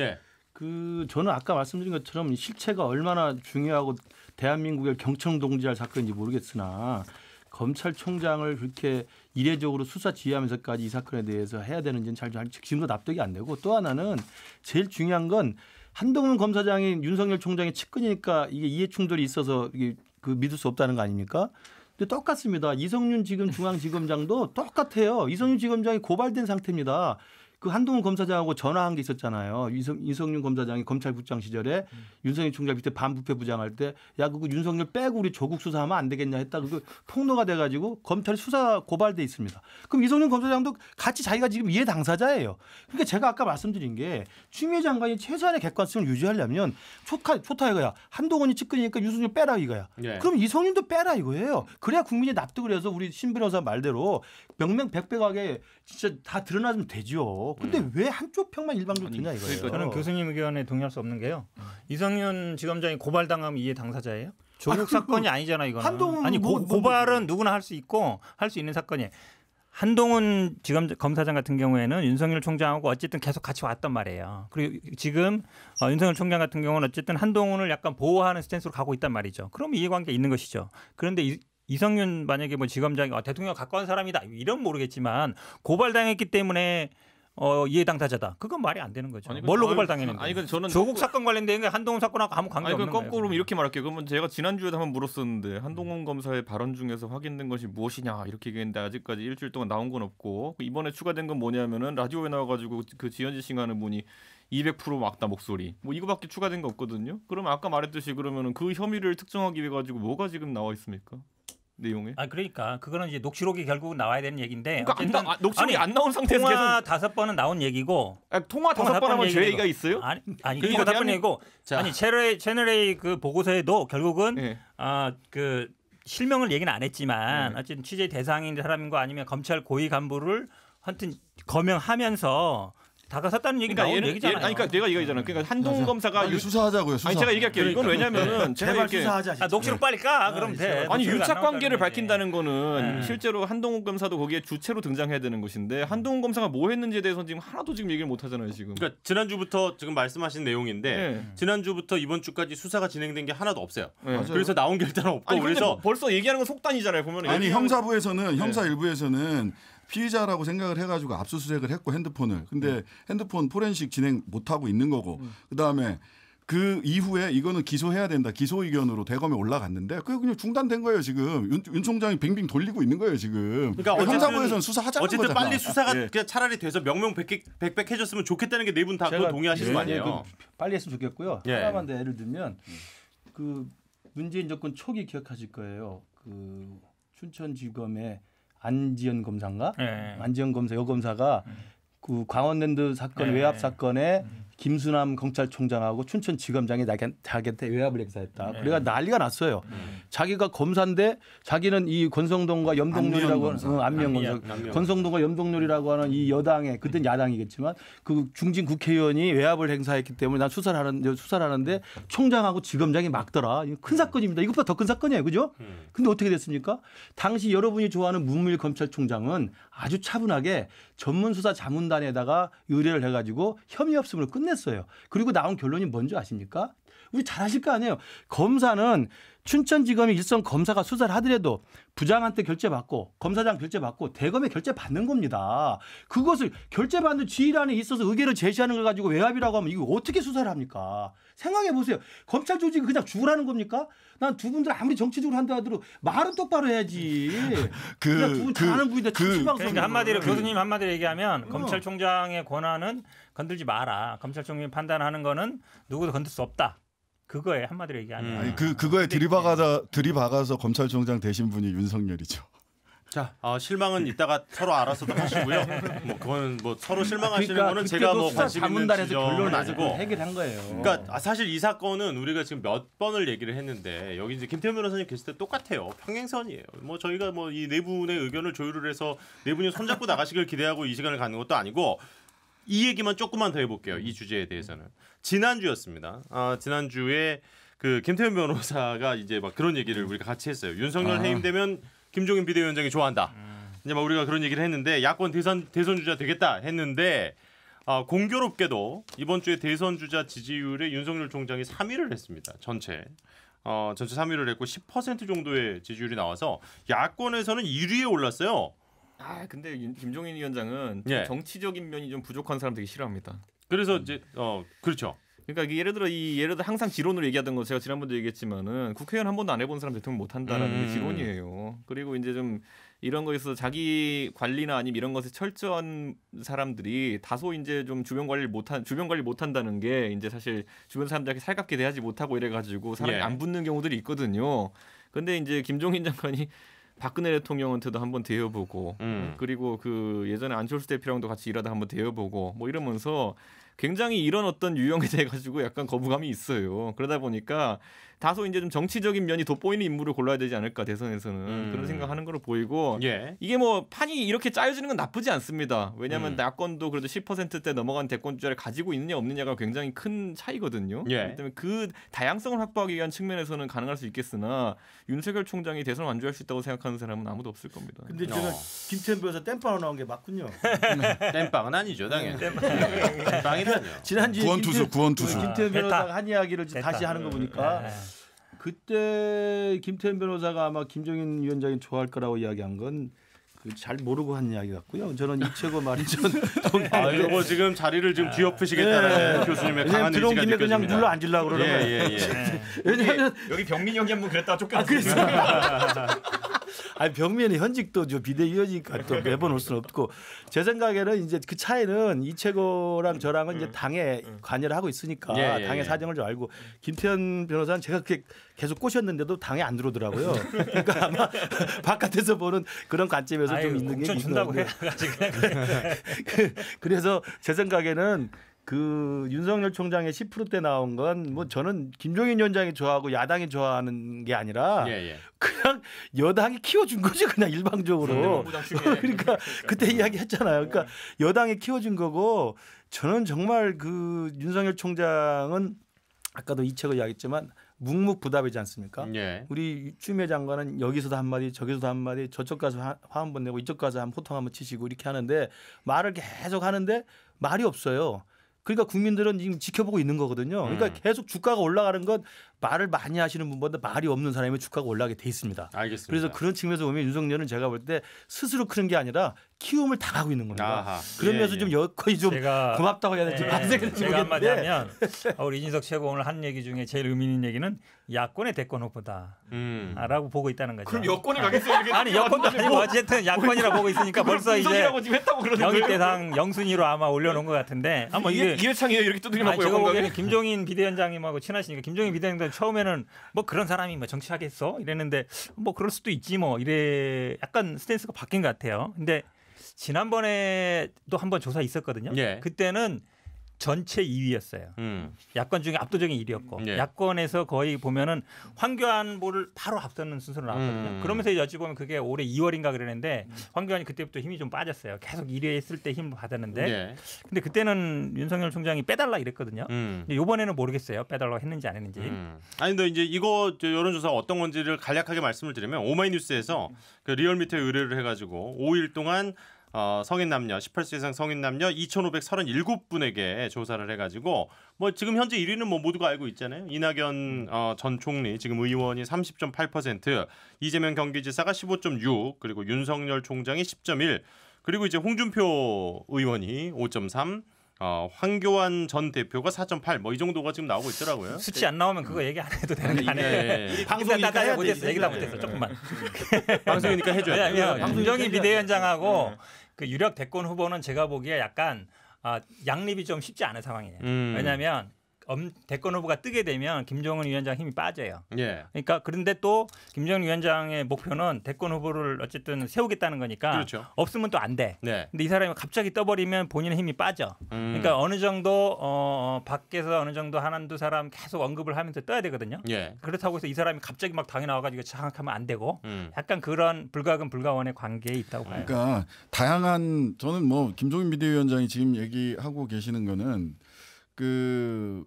저는 아까 말씀드린 것처럼 실체가 얼마나 중요하고 대한민국을 경청동지할 사건인지 모르겠으나 검찰총장을 그렇게 이례적으로 수사 지휘하면서까지 이 사건에 대해서 해야 되는지는 지금도 납득이 안 되고, 또 하나는 제일 중요한 건 한동훈 검사장이 윤석열 총장의 측근이니까 이게 이해 충돌이 있어서 이게 믿을 수 없다는 거 아닙니까? 근데 똑같습니다. 이성윤 지금 중앙지검장도 똑같아요. 이성윤 지검장이 고발된 상태입니다. 그 한동훈 검사장하고 전화한 게 있었잖아요. 이성윤 검사장이 검찰국장 시절에 윤석열 총장 밑에 반부패 부장할 때 야 그거 윤석열 빼고 우리 조국 수사하면 안 되겠냐 했다. 그거 폭로가 돼가지고 검찰 수사 고발돼 있습니다. 그럼 이성윤 검사장도 같이 자기가 지금 이해 당사자예요. 그러니까 제가 아까 말씀드린 게 추미애 장관이 최소한의 객관성을 유지하려면 초타 이거야. 한동훈이 측근이니까 윤석열 빼라 이거야. 그럼 이성윤도 빼라 이거예요. 그래야 국민이 납득을 해서 우리 신 변호사 말대로 명명백백하게 진짜 다 드러나면 되죠. 근데 왜 한쪽 평만 일방적으로 드냐 이거예요. 저는 교수님 의견에 동의할 수 없는 게요. 이성윤 지검장이 고발당하면 이해 당사자예요? 조국 사건이 아니잖아 이거는. 한동훈 아니 고발은 누구나 할 수 있고 할 수 있는 사건이에요. 한동훈 검사장 같은 경우에는 윤석열 총장하고 어쨌든 계속 같이 왔단 말이에요. 그리고 지금 윤석열 총장 같은 경우는 어쨌든 한동훈을 약간 보호하는 스탠스로 가고 있단 말이죠. 그럼 이해관계가 있는 것이죠. 그런데 이성윤 만약에 뭐 지검장이 대통령 가까운 사람이다 이런 모르겠지만 고발당했기 때문에 이해 당사자다. 그건 말이 안 되는 거죠. 뭘로 고발당했는데? 아니 저는 조국 사건 관련된 게 한동훈 사건하고 아무 관계 없는 거예요. 거꾸로 이렇게 말할게요. 그러면 제가 지난주에도 한번 물었었는데 한동훈 검사의 발언 중에서 확인된 것이 무엇이냐 이렇게 얘기했는데 아직까지 일주일 동안 나온 건 없고 이번에 추가된 건 뭐냐면은 라디오에 나와가지고 그 지현지 씨가 하는 분이 200% 막다 목소리 뭐 이거밖에 추가된 거 없거든요. 그러면 아까 말했듯이 그러면은 그 혐의를 특정하기 위해 가지고 뭐가 지금 나와 있습니까? 내용에? 그러니까 그거는 이제 녹취록이 결국 나와야 되는 얘기인데. 그러니까 녹취록이 안 나온 상태에서 통화 5번은 나온 얘기고. 통화 5번 하면 죄가 있어요? 아니 통화 5번 얘기고. 아니 채널A 그 보고서에도 결국은 그 실명을 얘기는 안 했지만 어쨌든 취재 대상인 사람인가 아니면 검찰 고위 간부를 하여튼 거명하면서 다가섰다는 얘기 나온 얘기잖아요. 그러니까 내가 이거잖아. 그러니까 한동훈 검사가 수사하자고요. 수사. 아니 제가 얘기할게요. 이건 왜냐면은 제가 이렇게 수사하자. 녹취록 빨리 까. 그럼 돼. 아니 유착 관계를 밝힌다는 거는 실제로 한동훈 검사도 거기에 주체로 등장해야 되는 것인데 한동훈 검사가 뭐 했는지에 대해서는 지금 하나도 지금 얘기를 못 하잖아요, 지금. 그러니까 지난주부터 지금 말씀하신 내용인데 지난주부터 이번 주까지 수사가 진행된 게 하나도 없어요. 그래서 나온 게 일단 없고 아니, 그래서 벌써 얘기하는 건 속단이잖아요. 보면 아니 형사부에서는 형사 일부에서는 피의자라고 생각을 해가지고 압수수색을 했고 핸드폰을. 근데 핸드폰 포렌식 진행 못 하고 있는 거고. 그다음에 그 이후에 이거는 기소해야 된다. 기소 의견으로 대검에 올라갔는데 그게 그냥 중단된 거예요. 지금 윤 총장이 빙빙 돌리고 있는 거예요. 지금. 그러니까 형사부에서는 수사하자는 어쨌든 거잖아. 빨리 수사가 그냥 차라리 돼서 명명백백해졌으면 좋겠다는 게 네 분 다 동의하시는 거 아니에요? 빨리 했으면 좋겠고요. 예. 하나만 더 예를 들면 그 문재인 정권 초기 기억하실 거예요. 그 춘천지검의 안지연 검사인가? 안지연 검사 여검사가 그 광원랜드 사건 외압 사건에 김수남 검찰총장하고 춘천지검장이 자기한테 외압을 행사했다. 그래가 난리가 났어요. 자기가 검사인데 자기는 이 권성동과 염동률이라고 하는 안미연 검사, 권성동과 염동률이라고 하는 이 여당의 그때는 야당이겠지만 그 중진 국회의원이 외압을 행사했기 때문에 난 수사를 하는데 총장하고 지검장이 막더라. 이거 큰 사건입니다. 이것보다 더 큰 사건이에요, 그죠? 근데 어떻게 됐습니까? 당시 여러분이 좋아하는 문무일 검찰총장은 아주 차분하게 전문수사 자문단에다가 의뢰를 해가지고 혐의 없음을 끝냈어요. 그리고 나온 결론이 뭔지 아십니까? 우리 잘 아실 거 아니에요. 검사는 춘천지검이 일선 검사가 수사를 하더라도 부장한테 결재받고 검사장 결재받고 대검에 결재받는 겁니다. 그것을 결재받는 지휘란에 있어서 의견을 제시하는 걸 가지고 외압이라고 하면 이거 어떻게 수사를 합니까? 생각해 보세요. 검찰 조직이 그냥 죽으라는 겁니까? 난 두 분들 아무리 정치적으로 한다 하더라도 말은 똑바로 해야지. 그냥 두 분 잘하는 분인데 그러니까 한마디로 교수님 한마디로 얘기하면 검찰총장의 권한은 건들지 마라. 검찰총장이 판단하는 거는 누구도 건들 수 없다. 그거에 한마디로 얘기하면. 아니, 그거에 들이박아서 검찰총장 되신 분이 윤석열이죠. 자, 실망은 이따가 서로 알아서도 하시고요. 뭐 그건 뭐 서로 실망하시는 거는 제가 뭐 관심 있는 지점은 아니고 해결한 거예요. 그러니까 사실 이 사건은 우리가 지금 몇 번을 얘기를 했는데 여기 이제 김태현 변호사님 계실 때 똑같아요. 평행선이에요. 뭐 저희가 뭐 이 네 분의 의견을 조율을 해서 네 분이 손잡고 나가시길 기대하고 이 시간을 갖는 것도 아니고 이 얘기만 조금만 더 해볼게요. 이 주제에 대해서는 지난주였습니다. 지난주에 그 김태현 변호사가 이제 막 그런 얘기를 우리가 같이 했어요. 윤석열 해임되면 김종인 비대위원장이 좋아한다. 이제 막 우리가 그런 얘기를 했는데 야권 대선 주자 되겠다 했는데 공교롭게도 이번 주에 대선 주자 지지율에 윤석열 총장이 3위를 했습니다. 전체 3위를 했고 10% 정도의 지지율이 나와서 야권에서는 1위에 올랐어요. 근데 김종인 위원장은 정치적인 면이 좀 부족한 사람 되게 싫어합니다. 그래서 이제 그렇죠. 그러니까 예를 들어 항상 지론으로 얘기하던 거 제가 지난번도 얘기했지만은 국회의원 한 번도 안 해본 사람 대통령 못 한다라는 게 지론이에요. 그리고 이제 좀 이런 거에서 자기 관리나 아니면 이런 것에 철저한 사람들이 다소 이제 좀 주변 관리 못 한다는 게 이제 사실 주변 사람들에게 살갑게 대하지 못하고 이래가지고 사람이 안 붙는 경우들이 있거든요. 근데 이제 김종인 장관이 박근혜 대통령한테도 한번 대여보고 그리고 그 예전에 안철수 대표랑도 같이 일하다 한번 대여보고 뭐 이러면서 굉장히 이런 어떤 유형에 대해 가지고 약간 거부감이 있어요. 그러다 보니까 다소 이제 좀 정치적인 면이 돋보이는 인물을 골라야 되지 않을까 대선에서는 그런 생각하는 걸로 보이고 이게 뭐 판이 이렇게 짜여지는 건 나쁘지 않습니다. 왜냐하면 야권도 그래도 10%대 넘어간 대권 주자를 가지고 있느냐 없느냐가 굉장히 큰 차이거든요. 그렇기 때문에 그 다양성을 확보하기 위한 측면에서는 가능할 수 있겠으나 윤석열 총장이 대선을 완주할 수 있다고 생각하는 사람은 아무도 없을 겁니다. 근데 저는 김태현 변호사 땜빵으로 나온 게 맞군요. 땜빵은 아니죠, 당연히. 땜빵이라뇨. 지난주에 구원투수. 김태현 변호사가 한 이야기를 다시 하는 거 보니까 그때 김태현 변호사가 아마 김종인 위원장이 좋아할 거라고 이야기한 건 잘 모르고 한 이야기 같고요. 저는 이채고 말이 전 이거 지금 자리를 지금 뒤엎으시겠다는 교수님의 강한 의지가 느껴집니다. 그냥 눌러 앉으려고 그러는 거예요. 왜냐하면 여기 병민 형이 한번 그랬다가 쫓겨났어요. 아니 병민이 현직도 비대위원이니까 또 매번 올 수는 없고 제 생각에는 이제 그 차이는 이채고랑 저랑은 이제 당에 관여를 하고 있으니까 당의 사정을 좀 알고 김태현 변호사는 제가 그렇게 계속 꼬셨는데도 당에 안 들어오더라고요. 그러니까 아마 바깥에서 보는 그런 관점에서 좀 있는 게 준다고 해가지고 그래서 제 생각에는 그 윤석열 총장의 10%대 나온 건 뭐 저는 김종인 위원장이 좋아하고 야당이 좋아하는 게 아니라 그냥 여당이 키워준 거지 그냥 일방적으로. 그러니까 그때 이야기했잖아요. 그러니까 여당이 키워준 거고 저는 정말 그 윤석열 총장은 아까도 이채고 이야기했지만 묵묵부답이지 않습니까? 우리 추미애 장관은 여기서도 한마디 저기서도 한마디 저쪽 가서 화 한 번 내고 이쪽 가서 호통 한번 치시고 이렇게 하는데 말을 계속 하는데 말이 없어요. 그러니까 국민들은 지금 지켜보고 있는 거거든요. 그러니까 계속 주가가 올라가는 건 말을 많이 하시는 분보다 말이 없는 사람이 주가가 올라가게 돼 있습니다. 알겠습니다. 그래서 그런 측면에서 보면 윤석열은 제가 볼 때 스스로 크는 게 아니라 키움을 당하고 있는 겁니다. 아하. 그러면서 좀 여건이 좀 고맙다고 해야 될지 모르겠는데 제가 한마디 하면 우리 이진석 최고 오늘 한 얘기 중에 제일 의미 있는 얘기는 야권의 대권 후보다라고 보고 있다는 거죠. 그럼 여권이 가겠어요? 아니 여권도 아니고 어쨌든 야권이라 보고 있으니까 벌써 이제 영입대상 영순위로 아마 올려놓은 것 같은데 아마 이게 이해창이에요 이렇게 두드려맞고 제가 보기에는 김종인 비대위원장님하고 친하시니까 김종인 비대위원장 처음에는 뭐 그런 사람이 뭐 정치하겠어 이랬는데 뭐 그럴 수도 있지 뭐 이래 약간 스탠스가 바뀐 것 같아요. 근데 지난번에도 한번 조사 있었거든요. 예. 그때는 전체 2위였어요. 야권 중에 압도적인 1위였고 예. 야권에서 거의 보면은 황교안 후보를 바로 앞서는 순서로 나왔거든요. 그러면서 여쭤보면 그게 올해 2월인가 그러는데 황교안이 그때부터 힘이 좀 빠졌어요. 계속 1위 했을 때 힘을 받았는데 예. 근데 그때는 윤석열 총장이 빼달라 이랬거든요. 근데 이번에는 모르겠어요. 빼달라고 했는지 안 했는지. 아니 근데 이제 이거 여론조사가 어떤 건지를 간략하게 말씀을 드리면 오마이뉴스에서 그 리얼미터에 의뢰를 해가지고 5일 동안 성인 남녀 18세 이상 성인 남녀 2,537분에게 조사를 해가지고 뭐 지금 현재 1위는 뭐 모두가 알고 있잖아요. 이낙연 전 총리 지금 의원이 30.8%, 이재명 경기지사가 15.6, 그리고 윤석열 총장이 10.1, 그리고 이제 홍준표 의원이 5.3. 황교안 전 대표가 4.8 뭐 이 정도가 지금 나오고 있더라고요. 수치 안 나오면 그거 얘기 안 해도 되는 거 아니에요? 방송이니까 해야 못했어. 얘기 다 못했어. 조금만. 방송이니까 해줘야 돼요. 김종인 비대위원장하고 그 유력 대권 후보는 제가 보기에 약간 양립이 좀 쉽지 않은 상황이에요. 왜냐하면 대권 후보가 뜨게 되면 김종인 위원장 힘이 빠져요. 예. 그러니까 그런데 또 김종인 위원장의 목표는 대권 후보를 어쨌든 세우겠다는 거니까 그렇죠. 없으면 또 안 돼. 네. 근데 이 사람이 갑자기 떠버리면 본인의 힘이 빠져. 그러니까 어느 정도 밖에서 어느 정도 한두 사람 계속 언급을 하면서 떠야 되거든요. 예. 그렇다고 해서 이 사람이 갑자기 막 당에 나와가지고 장악하면 안 되고 약간 그런 불가근 불가원의 관계에 있다고 봐요. 그러니까 다양한 저는 뭐 김종인 비대위원장이 지금 얘기하고 계시는 거는 그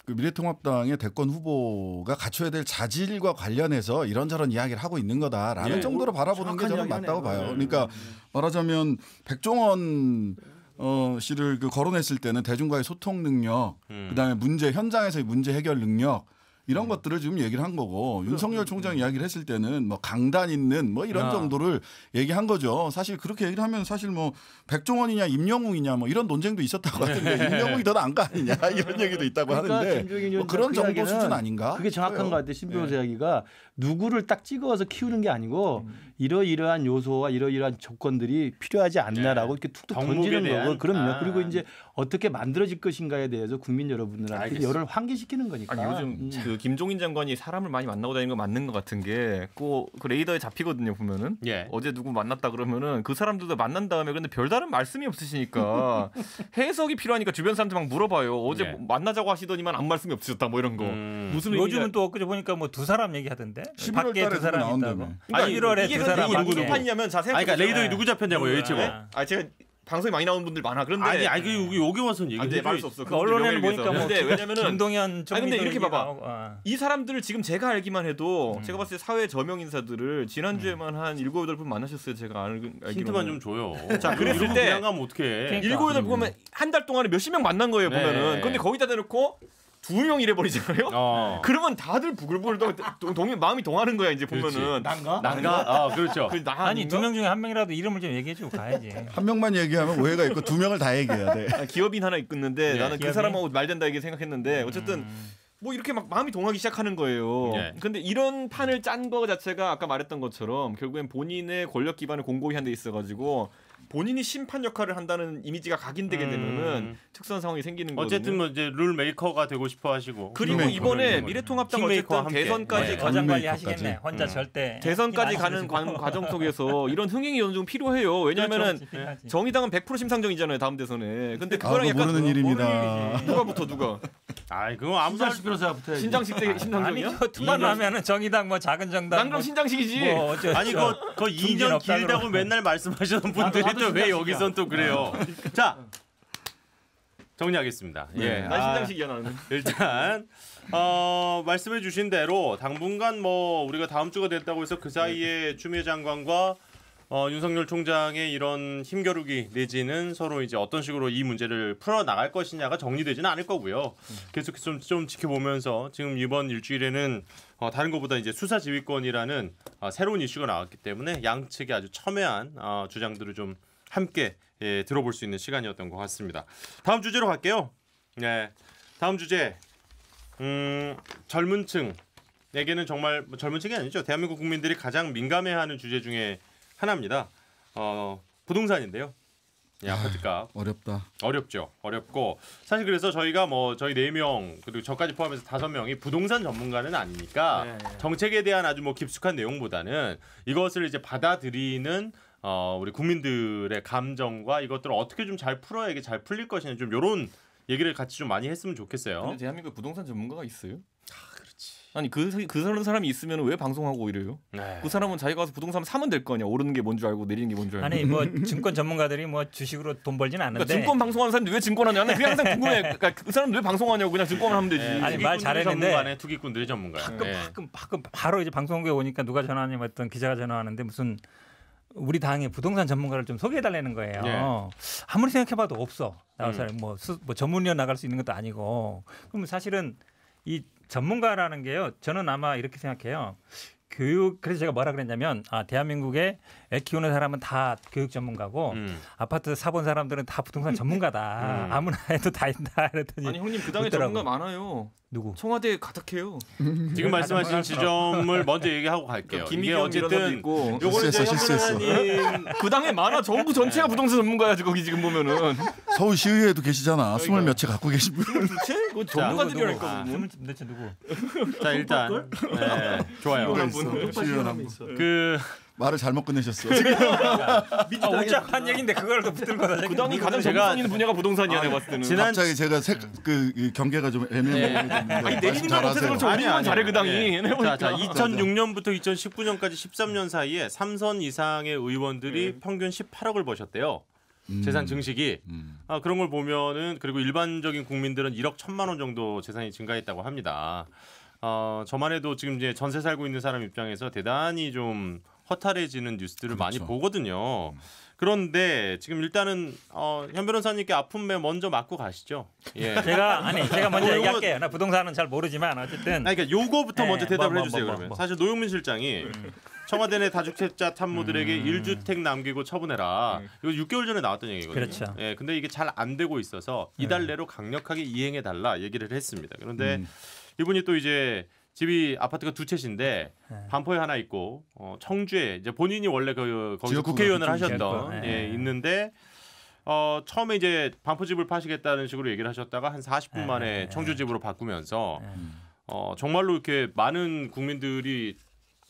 미래통합당의 대권 후보가 갖춰야 될 자질과 관련해서 이런저런 이야기를 하고 있는 거다라는 정도로 바라보는 게 저는 맞다고 봐요. 그러니까 말하자면 백종원 씨를 거론했을 때는 대중과의 소통 능력, 그다음에 문제 현장에서의 문제 해결 능력 이런 것들을 지금 얘기를 한 거고 윤석열 총장 이야기를 했을 때는 뭐 강단 있는 뭐 이런 정도를 얘기한 거죠. 사실 그렇게 얘기를 하면 사실 뭐 백종원이냐 임영웅이냐 뭐 이런 논쟁도 있었다고 하는데 임영웅이 더 나은 거 아니냐 이런 얘기도 있다고 하는데 뭐 그런 정도 수준 아닌가? 그게 정확한 것 같아요. 신변호사 이야기가 누구를 딱 찍어서 키우는 게 아니고 이러이러한 요소와 이러이러한 조건들이 필요하지 않나라고 이렇게 툭툭 던지는 거고 그럼요. 그리고 이제 어떻게 만들어질 것인가에 대해서 국민 여러분들한테 여론을 환기시키는 거니까. 아니, 요즘 그 김종인 장관이 사람을 많이 만나고 다니는 거 맞는 것 같은 게 꼭 그 레이더에 잡히거든요 보면은. 예. 어제 누구 만났다 그러면은 그 사람들도 만난 다음에 그런데 별다른 말씀이 없으시니까 해석이 필요하니까 주변 사람들 막 물어봐요. 어제 만나자고 하시더니만 아무 말씀이 없으셨다 뭐 이런 거. 무슨 요즘은 또 엊그제 보니까 뭐 두 사람 얘기하던데. 11월 달에 두 사람 나온다며. 있다고. 그러니까 11월에 이게 두 사람 누구 판이냐면 자 생각해. 그러니까 레이더에 누구 잡혔냐고요, 예측. 제가 방송에 많이 나오는 분들 많아. 그런데 아니 여기 와서는 얘기해 말할 수 없어. 그러니까 언론에는 보니까 뭐 왜냐면은 김동연 총리 근데 이렇게 봐봐. 이 사람들을 지금 제가 알기만 해도 제가 봤을 때 사회 저명 인사들을 지난주에만 한 7-8분 만나셨어요. 제가 알기로는. 힌트만 좀 줘요. 자, 그랬을 때 그냥 가면 어떡해. 7-8분 보면 한 달 동안에 몇십 명 만난 거예요, 보면은. 근데 거기다 대놓고 2명 이래버리잖아요. 그러면 다들 부글부글 마음이 동하는 거야 이제 보면은. 난가? 그렇죠. 아니 2명 중에 한 명이라도 이름을 좀 얘기해주고 가야지. 한 명만 얘기하면 오해가 있고 2명을 다 얘기해야 돼. 기업인 하나 있는데 나는 기업인? 그 사람하고 말된다 이게 생각했는데 어쨌든 뭐 이렇게 막 마음이 동하기 시작하는 거예요. 근데 이런 판을 짠 거 자체가 아까 말했던 것처럼 결국엔 본인의 권력 기반을 공고히 한 데 있어가지고 본인이 심판 역할을 한다는 이미지가 각인되게 되면은 특수한 상황이 생기는 거거든요. 어쨌든 뭐 이제 룰 메이커가 되고 싶어 하시고. 그리고 이번에 미래통합당 어쨌든 대선까지 거장 관리 하시겠네. 혼자 절대. 대선까지 가는 과정 속에서 이런 흥행이 어느 정도 필요해요. 왜냐하면은 정의당은 100% 심상정이잖아요. 다음 대선에. 근데 그거랑 약간 모르는 일입니다. 누가? 아이 그거 아무 신장식 변호사가 붙어야지. 신장식 때 심상정이요? 아니 두번 하면은 정의당 뭐 작은 정당. 난 그럼 신장식이지. 뭐 아니 그 2년 길다고 맨날 말씀하시는 분들이 또 왜 여기선 또 그래요? 자 정리하겠습니다. 난 신장식이야 나는. 일단 말씀해주신 대로 당분간 뭐 우리가 다음 주가 됐다고 해서 그 사이에 추미애 장관과 윤석열 총장의 이런 힘겨루기 내지는 서로 이제 어떤 식으로 이 문제를 풀어 나갈 것이냐가 정리되지는 않을 거고요. 계속해서 좀 지켜보면서 지금 이번 일주일에는 다른 것보다 이제 수사 지휘권이라는 새로운 이슈가 나왔기 때문에 양측의 아주 첨예한 주장들을 좀 함께 들어볼 수 있는 시간이었던 것 같습니다. 다음 주제로 갈게요. 네, 다음 주제 젊은 층에게는 정말 젊은 층이 아니죠. 대한민국 국민들이 가장 민감해하는 주제 중에 하나입니다. 부동산인데요. 아파트값 어렵죠. 어렵고 사실 그래서 저희가 저희 4명 그리고 저까지 포함해서 5명이 부동산 전문가는 아니니까 정책에 대한 아주 깊숙한 내용보다는 이것을 이제 받아들이는 우리 국민들의 감정과 이것들을 어떻게 좀 잘 풀어야 이게 잘 풀릴 것이냐 좀 이런 얘기를 같이 좀 많이 했으면 좋겠어요. 근데 대한민국에 부동산 전문가가 있어요? 그렇지. 아니 그 사람이 있으면 왜 방송하고 이래요? 네. 그 사람은 자기가 가서 부동산 사면 될 거 아니야. 오르는 게 뭔 줄 알고 내리는 게 뭔 줄 알고. 아니 증권 전문가들이 주식으로 돈 벌지는 않는데. 그러니까 증권 방송하는 사람들 왜 증권하냐? 그게 항상 궁금해. 그러니까 그 사람 왜 방송하냐고 그냥 증권을 하면 되지. 아니 말 잘했는데 투기꾼들이 전문가야. 가끔 바로 이제 방송국에 오니까 누가 전화하냐면 어떤 기자가 전화하는데 무슨 우리 당의 부동산 전문가를 좀 소개해달라는 거예요. 아무리 생각해봐도 없어. 나와서 전문위원 나갈 수 있는 것도 아니고. 그럼 사실은 이 전문가라는 게요. 저는 아마 이렇게 생각해요. 그래서 제가 뭐라 그랬냐면 대한민국에 애 키우는 사람은 다 교육 전문가고 아파트 사본 사람들은 다 부동산 전문가다. 아무나 해도 다 있다. 그랬더니 아니 형님 그 당에 전문가 많아요. 누구? 청와대에 가득해요. 지금 말씀하신 지점을 먼저 얘기하고 갈게요. 이게 어쨌든 요거는 실수했어. 그 당에 많아. 정부 전체가 부동산 전문가야. 거기 지금 보면은 서울시의회에도 계시잖아. 20몇 채 갖고 계신 분. 그 전문가들이라니까. 도대체 누구? 자 일단 좋아요. 그 말을 잘못 끝내셨어. 오짝한 얘기인데 그걸 또 붙들 거다. 그 당이 가장 전문성 있는 분야가 부동산이야. 내가 봤을 때는. 갑자기 제가 그 경계가 좀 애매모호해 됐는데. 아니 내리는 건 어떻게 그렇죠. 우리만 잘해 그 당이. 자 2006년부터 2019년까지 13년 사이에 3선 이상의 의원들이 평균 18억을 버셨대요. 재산 증식이 그런 걸 보면은 그리고 일반적인 국민들은 1억 1,000만 원 정도 재산이 증가했다고 합니다. 저만 해도 지금 이제 전세 살고 있는 사람 입장에서 대단히 좀 허탈해지는 뉴스들을 많이 보거든요. 그런데 지금 일단은 현 변호사님께 아픔에 먼저 맞고 가시죠. 예. 제가 먼저 얘기할게요. 나 부동산은 잘 모르지만 어쨌든. 그러니까 요거부터 먼저 대답을 해주세요. 그러면 사실 노영민 실장이 청와대 내 다주택자 탐모들에게 1주택 남기고 처분해라. 이거 6개월 전에 나왔던 얘기거든요. 그렇죠. 예, 근데 이게 잘 안 되고 있어서 이달 내로 강력하게 이행해 달라 얘기를 했습니다. 그런데 이분이 또 이제 집이 아파트가 2채인데 반포에 하나 있고 청주에 이제 본인이 원래 거기서 국회의원을 하셨던 있는데 처음에 이제 반포 집을 파시겠다는 식으로 얘기를 하셨다가 한 40분 만에 청주 집으로 바꾸면서 정말로 이렇게 많은 국민들이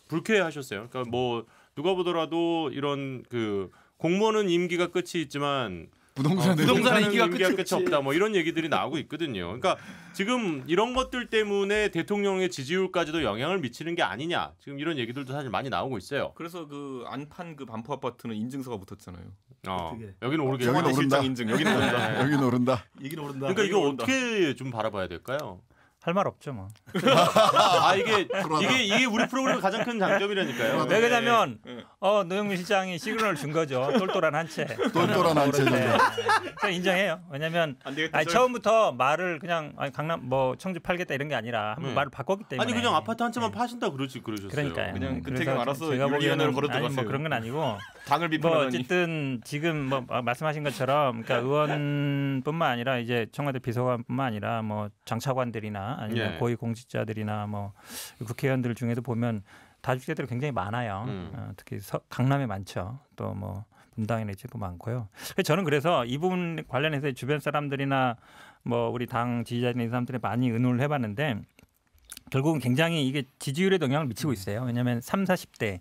불쾌해하셨어요. 그러니까 누가 보더라도 이런 그 공무원은 임기가 끝이 있지만 부동산은 임기가 끝이 없다. 이런 얘기들이 나오고 있거든요. 그러니까 지금 이런 것들 때문에 대통령의 지지율까지도 영향을 미치는 게 아니냐. 지금 이런 얘기들도 사실 많이 나오고 있어요. 그래서 그 안판 그 반포 아파트는 인증서가 붙었잖아요. 여기는 오르겠죠. 청와대 실장 인증. 여기는 오른다. 여기는 오른다. 그러니까 이거 어떻게 좀 바라봐야 될까요? 할 말 없죠 뭐. 이게 우리 프로그램의 가장 큰 장점이라니까요. 왜 그러냐면 노영민 실장이 시그널을 준 거죠. 똘똘한 한 채. 똘똘한 한 채. 인정해요. 왜냐면 처음부터 말을 그냥 강남 청주 팔겠다 이런 게 아니라 한번 말을 바꿨기 때문에. 그냥 아파트 한 채만 파신다 그러셨어요. 그러니까요. 그냥 그때가 알아서 윤리위원회를 걸어들어갔어요. 그런 건 아니고. 당을 비판하니. 어쨌든 지금 말씀하신 것처럼 그러니까 의원뿐만 아니라 이제 청와대 비서관뿐만 아니라 장차관들이나 아니면 고위공직자들이나 국회의원들 중에도 보면 다주택들이 굉장히 많아요. 특히 강남에 많죠. 또 분당에 내지도 많고요. 저는 그래서 이 부분 관련해서 주변 사람들이나 우리 당 지지자들이 사람들이 많이 의논을 해봤는데 결국은 굉장히 이게 지지율에 영향을 미치고 있어요. 왜냐하면 30, 40대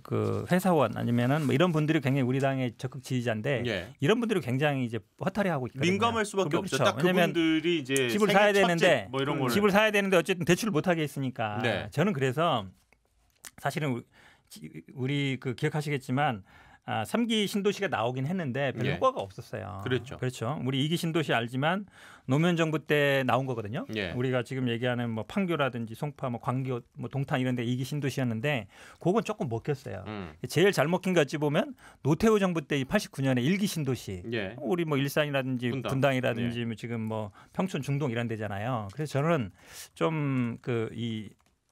그 회사원 아니면은 이런 분들이 굉장히 우리 당의 적극 지지자인데 이런 분들이 굉장히 이제 허탈해하고 있거든요. 민감할 수밖에 없죠. 딱 그분들이 이제 집을 사야 되는데 이런 거를. 집을 사야 되는데 어쨌든 대출을 못 하게 했으니까 저는 그래서 사실은 우리 기억하시겠지만 3기 신도시가 나오긴 했는데 별 효과가 없었어요. 그렇죠. 우리 2기 신도시 알지만 노무현 정부 때 나온 거거든요. 우리가 지금 얘기하는 뭐 판교라든지 송파, 뭐 광교, 뭐 동탄 이런 데 2기 신도시였는데 그건 조금 먹혔어요. 제일 잘 먹힌 거 어찌 보면 노태우 정부 때 89년에 1기 신도시. 우리 뭐 일산이라든지 분당이라든지 뭐 지금 뭐 평촌 중동 이런 데잖아요. 그래서 저는 좀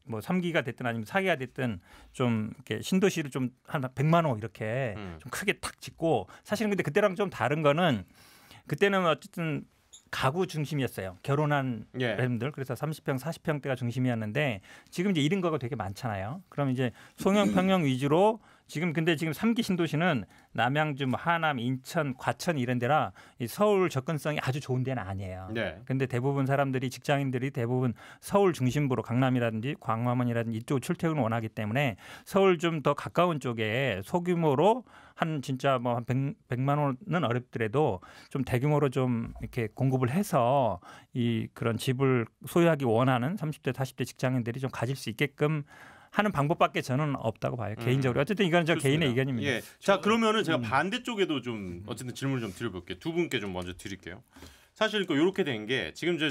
뭐 3기가 됐든 아니면 4기가 됐든 좀 이렇게 신도시를 좀 한 100만 호 이렇게 좀 크게 탁 짓고 사실은 근데 그때랑 좀 다른 거는 그때는 어쨌든 가구 중심이었어요. 결혼한 사람들 그래서 30평, 40평대가 중심이었는데 지금 이제 1인 가구가 되게 많잖아요. 그럼 이제 송영, 평영 위주로 근데 지금 3기 신도시는 남양주, 하남, 인천, 과천 이런 데라 이 서울 접근성이 아주 좋은 데는 아니에요. 근데 대부분 사람들이 직장인들이 대부분 서울 중심부로 강남이라든지 광화문이라든지 이쪽 출퇴근을 원하기 때문에 서울 좀 더 가까운 쪽에 소규모로 한 진짜 뭐 한 100만 원은 어렵더라도 좀 대규모로 좀 이렇게 공급을 해서 이 그런 집을 소유하기 원하는 30대, 40대 직장인들이 좀 가질 수 있게끔 하는 방법밖에 저는 없다고 봐요. 개인적으로. 어쨌든 이건 저 개인의 의견입니다. 자, 그러면은 제가 반대쪽에도 좀 어쨌든 질문을 좀 드려볼게요. 두 분께 좀 먼저 드릴게요. 사실 이렇게 된 게 지금 이제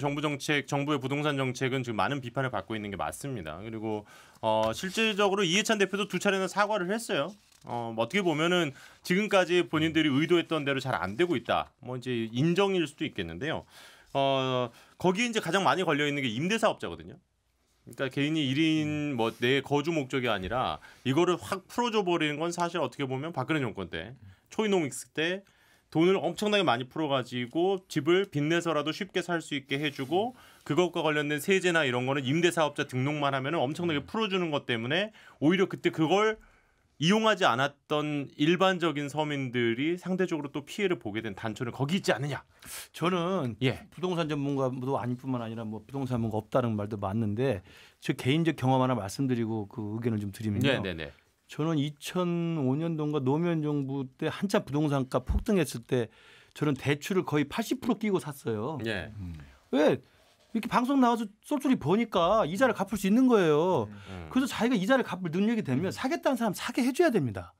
정부의 부동산 정책은 지금 많은 비판을 받고 있는 게 맞습니다. 그리고 실질적으로 이해찬 대표도 2차례나 사과를 했어요. 어떻게 보면은 지금까지 본인들이 의도했던 대로 잘 안 되고 있다. 뭐 이제 인정일 수도 있겠는데요. 거기에 이제 가장 많이 걸려 있는 게 임대사업자거든요. 그러니까 개인이 1인 뭐 내 거주 목적이 아니라 이거를 확 풀어줘 버리는 건 사실 어떻게 보면 박근혜 정권 때 초이노믹스 때 돈을 엄청나게 많이 풀어가지고 집을 빚내서라도 쉽게 살 수 있게 해주고 그것과 관련된 세제나 이런 거는 임대사업자 등록만 하면은 엄청나게 풀어주는 것 때문에 오히려 그때 그걸 이용하지 않았던 일반적인 서민들이 상대적으로 또 피해를 보게 된 단초는 거기 있지 않느냐? 저는 부동산 전문가도 아닐 뿐만 아니라 뭐 부동산 전문가 없다는 말도 맞는데 저 개인적 경험 하나 말씀드리고 그 의견을 좀 드리면요. 저는 2005년도인가 노무현 정부 때 한참 부동산가 폭등했을 때 저는 대출을 거의 80% 끼고 샀어요. 왜? 이렇게 방송 나와서 쏠쏠이 보니까 이자를 갚을 수 있는 거예요. 그래서 자기가 이자를 갚을 능력이 되면 사겠다는 사람 사게 해줘야 됩니다.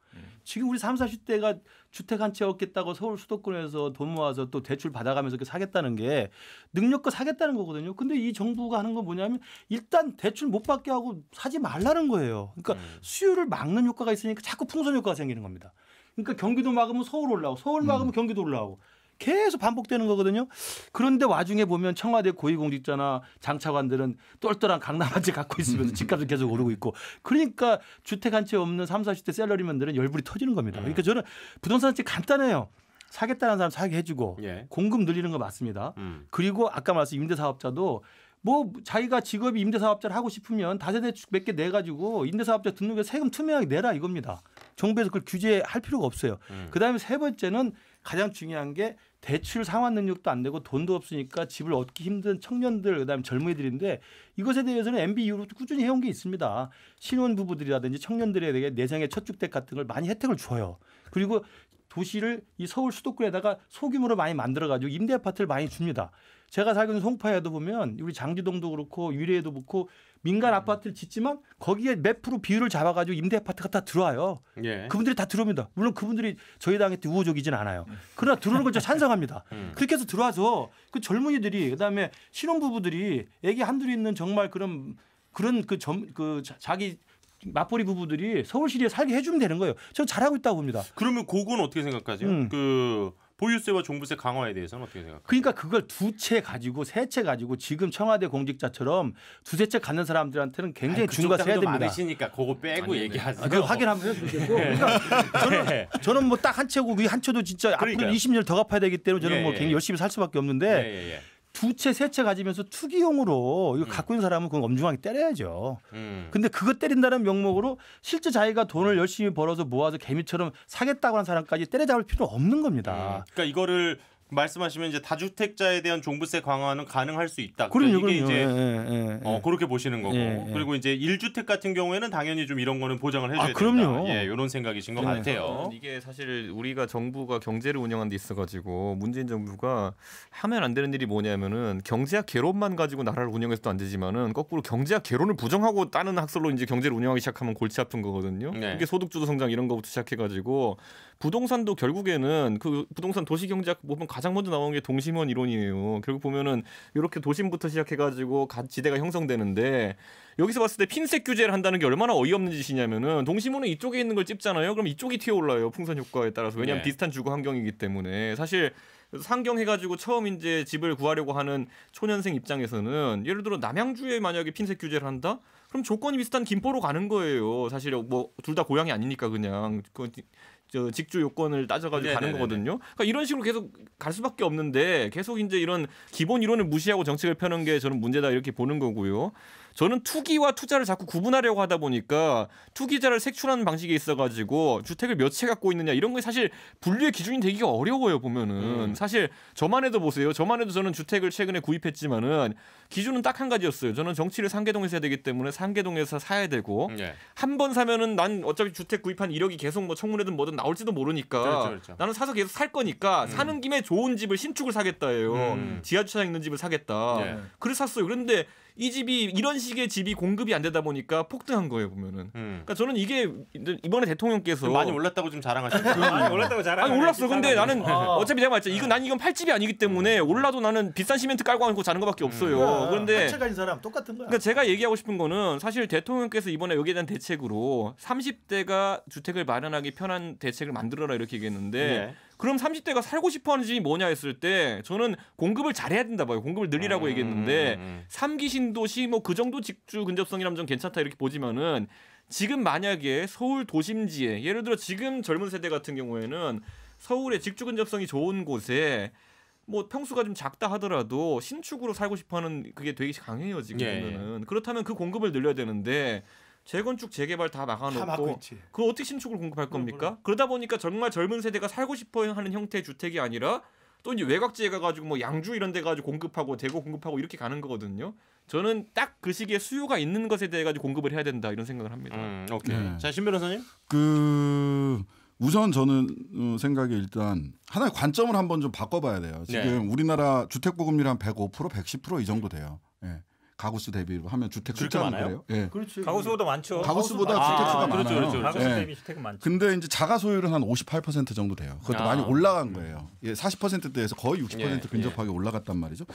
지금 우리 30, 40대가 주택 한 채 얻겠다고 서울 수도권에서 돈 모아서 또 대출 받아가면서 사겠다는 게 능력껏 사겠다는 거거든요. 근데 이 정부가 하는 건 뭐냐면 일단 대출 못 받게 하고 사지 말라는 거예요. 그러니까 수요를 막는 효과가 있으니까 자꾸 풍선 효과가 생기는 겁니다. 그러니까 경기도 막으면 서울 올라오고 서울 막으면 경기도 올라오고. 계속 반복되는 거거든요. 그런데 와중에 보면 청와대 고위공직자나 장차관들은 똘똘한 강남 한 채 갖고 있으면서 집값은 계속 오르고 있고 그러니까 주택 한 채 없는 30, 40대 샐러리맨들은 열불이 터지는 겁니다. 그러니까 저는 부동산 정책 간단해요. 사겠다는 사람 사게 해주고 공급 늘리는 거 맞습니다. 그리고 아까 말씀 임대사업자도 뭐 자기가 직업이 임대사업자를 하고 싶으면 다세대 몇 개 내가지고 임대사업자 등록에 세금 투명하게 내라 이겁니다. 정부에서 그걸 규제할 필요가 없어요. 그다음에 세 번째는 가장 중요한 게 대출 상환 능력도 안 되고 돈도 없으니까 집을 얻기 힘든 청년들 그다음에 젊은이들인데 이것에 대해서는 MB 이후로도 꾸준히 해온 게 있습니다. 신혼부부들이라든지 청년들에게 내생의 첫 주택 같은 걸 많이 혜택을 줘요. 그리고 도시를 이 서울 수도권에다가 소규모로 많이 만들어가지고 임대 아파트를 많이 줍니다. 제가 살고 있는 송파에도 보면 우리 장지동도 그렇고 위례에도 그렇고 민간 아파트를 짓지만 거기에 몇 프로 비율을 잡아가지고 임대 아파트가 다 들어와요. 그분들이 다 들어옵니다. 물론 그분들이 저희 당에 우호적이진 않아요. 그러나 들어오는 걸 제가 찬성합니다. 그렇게 해서 들어와서 그 젊은이들이 그다음에 신혼부부들이 애기 한둘 있는 정말 그런 자기 맞벌이 부부들이 서울시리에 살게 해주면 되는 거예요. 저는 잘하고 있다고 봅니다. 그러면 그건 어떻게 생각하세요? 그 보유세와 종부세 강화에 대해서는 어떻게 생각하세요? 그러니까 그걸 2채 가지고 3채 가지고 지금 청와대 공직자처럼 2-3채 갖는 사람들한테는 굉장히 중과세 해야 됩니다. 많으시니까 그거 빼고 얘기하세요. 그 확인 한번 해주시고. 그러니까 저는 뭐 딱 한 채고 이 한 채도 진짜 앞으로 20년 더 갚아야 되기 때문에 저는 뭐 굉장히 열심히 살 수밖에 없는데 2채, 3채 가지면서 투기용으로 이거 갖고 있는 사람은 그건 엄중하게 때려야죠. 근데 그거 때린다는 명목으로 실제 자기가 돈을 열심히 벌어서 모아서 개미처럼 사겠다고 하는 사람까지 때려잡을 필요는 없는 겁니다. 그러니까 이거를 말씀하시면 이제 다주택자에 대한 종부세 강화는 가능할 수 있다. 그럼요, 이게 이제 예. 그렇게 보시는 거고. 그리고 이제 1주택 같은 경우에는 당연히 좀 이런 거는 보장을 해줘야 된다. 그럼요. 예, 이런 생각이신 것 같아요. 이게 사실 우리가 정부가 경제를 운영하는 데 있어가지고 문재인 정부가 하면 안 되는 일이 뭐냐면은 경제학 개론만 가지고 나라를 운영해서도 안 되지만은 거꾸로 경제학 개론을 부정하고 다른 학설로 이제 경제를 운영하기 시작하면 골치 아픈 거거든요. 네. 이게 소득주도 성장 이런 거부터 시작해가지고 부동산도 결국에는 그 부동산 도시경제학 보면 가장 먼저 나오는 게 동심원 이론이에요. 결국 보면은 이렇게 도심부터 시작해가지고 지대가 형성되는데 여기서 봤을 때 핀셋 규제를 한다는 게 얼마나 어이없는 짓이냐면은 동심원은 이쪽에 있는 걸 찝잖아요. 그럼 이쪽이 튀어올라요. 풍선 효과에 따라서. 왜냐하면 비슷한 주거 환경이기 때문에. 사실 상경해가지고 처음 이제 집을 구하려고 하는 초년생 입장에서는 예를 들어 남양주에 만약에 핀셋 규제를 한다? 그럼 조건이 비슷한 김포로 가는 거예요. 사실 뭐 둘 다 고향이 아니니까 그냥 저 직주 요건을 따져가지고 가는 거거든요. 그러니까 이런 식으로 계속 갈 수밖에 없는데 계속 이제 이런 기본 이론을 무시하고 정책을 펴는 게 저는 문제다 이렇게 보는 거고요. 저는 투기와 투자를 자꾸 구분하려고 하다 보니까 투기자를 색출하는 방식이 있어가지고 주택을 몇 채 갖고 있느냐 이런 게 사실 분류의 기준이 되기가 어려워요 보면은. 사실 저만 해도 보세요. 저만 해도 저는 주택을 최근에 구입했지만은 기준은 딱 한 가지였어요. 저는 정치를 상계동에서 해야 되기 때문에 상계동에서 사야 되고 한 번 사면은 난 어차피 주택 구입한 이력이 계속 뭐 청문회든 뭐든 나올지도 모르니까 그렇죠. 나는 사서 계속 살 거니까 사는 김에 좋은 집을 신축을 사겠다예요. 지하주차장 있는 집을 사겠다. 그래서 샀어요. 그런데 이 집이 이런 식의 집이 공급이 안 되다 보니까 폭등한 거예요 보면은. 그러니까 저는 이게 이번에 대통령께서 많이 올랐다고 좀 자랑하시는 많이 올랐다고 자랑. 아니 올랐어. 근데 나는 어차피 제가 말했죠. 이건 팔집이 아니기 때문에 올라도 나는 비싼 시멘트 깔고 앉고 자는 것밖에 없어요. 그런데 한 채 가진 사람 똑같은 거야. 그러니까 제가 얘기하고 싶은 거는 사실 대통령께서 이번에 여기에 대한 대책으로 30대가 주택을 마련하기 편한 대책을 만들어라 이렇게 얘기했는데 그럼 30대가 살고 싶어하는 집이 뭐냐 했을 때 저는 공급을 잘해야 된다 봐요. 공급을 늘리라고 얘기했는데 3기 신도시 뭐 그 정도 직주 근접성이라면 좀 괜찮다 이렇게 보지만은 지금 만약에 서울 도심지에 예를 들어 지금 젊은 세대 같은 경우에는 서울의 직주 근접성이 좋은 곳에 뭐 평수가 좀 작다 하더라도 신축으로 살고 싶어하는 그게 되게 강해요 지금 보면은. 그렇다면 그 공급을 늘려야 되는데 재건축 재개발 다 막아놓고 그걸 어떻게 신축을 공급할 겁니까? 그러다 보니까 정말 젊은 세대가 살고 싶어하는 형태의 주택이 아니라 또 이제 외곽지에 가가지고 뭐 양주 이런 데 가지고 공급하고 대구 공급하고 이렇게 가는 거거든요. 저는 딱 그 시기에 수요가 있는 것에 대해 가지고 공급을 해야 된다 이런 생각을 합니다. 오케이. 자, 신 변호사님. 우선 저는 생각에 일단 하나의 관점을 한번 좀 바꿔봐야 돼요. 지금 우리나라 주택 보급률 한 105%, 110% 이 정도 돼요. 가구수 대비로 하면 주택 숫자는 그래요. 그렇지. 가구수보다 많죠. 가구수보다 주택 수가 많아요. 그렇죠. 가구수 대비 주택은 많죠. 근데 이제 자가 소유율은 한 58% 정도 돼요. 그것도 많이 올라간 거예요. 40%대에서 거의 60% 근접하게 올라갔단 말이죠.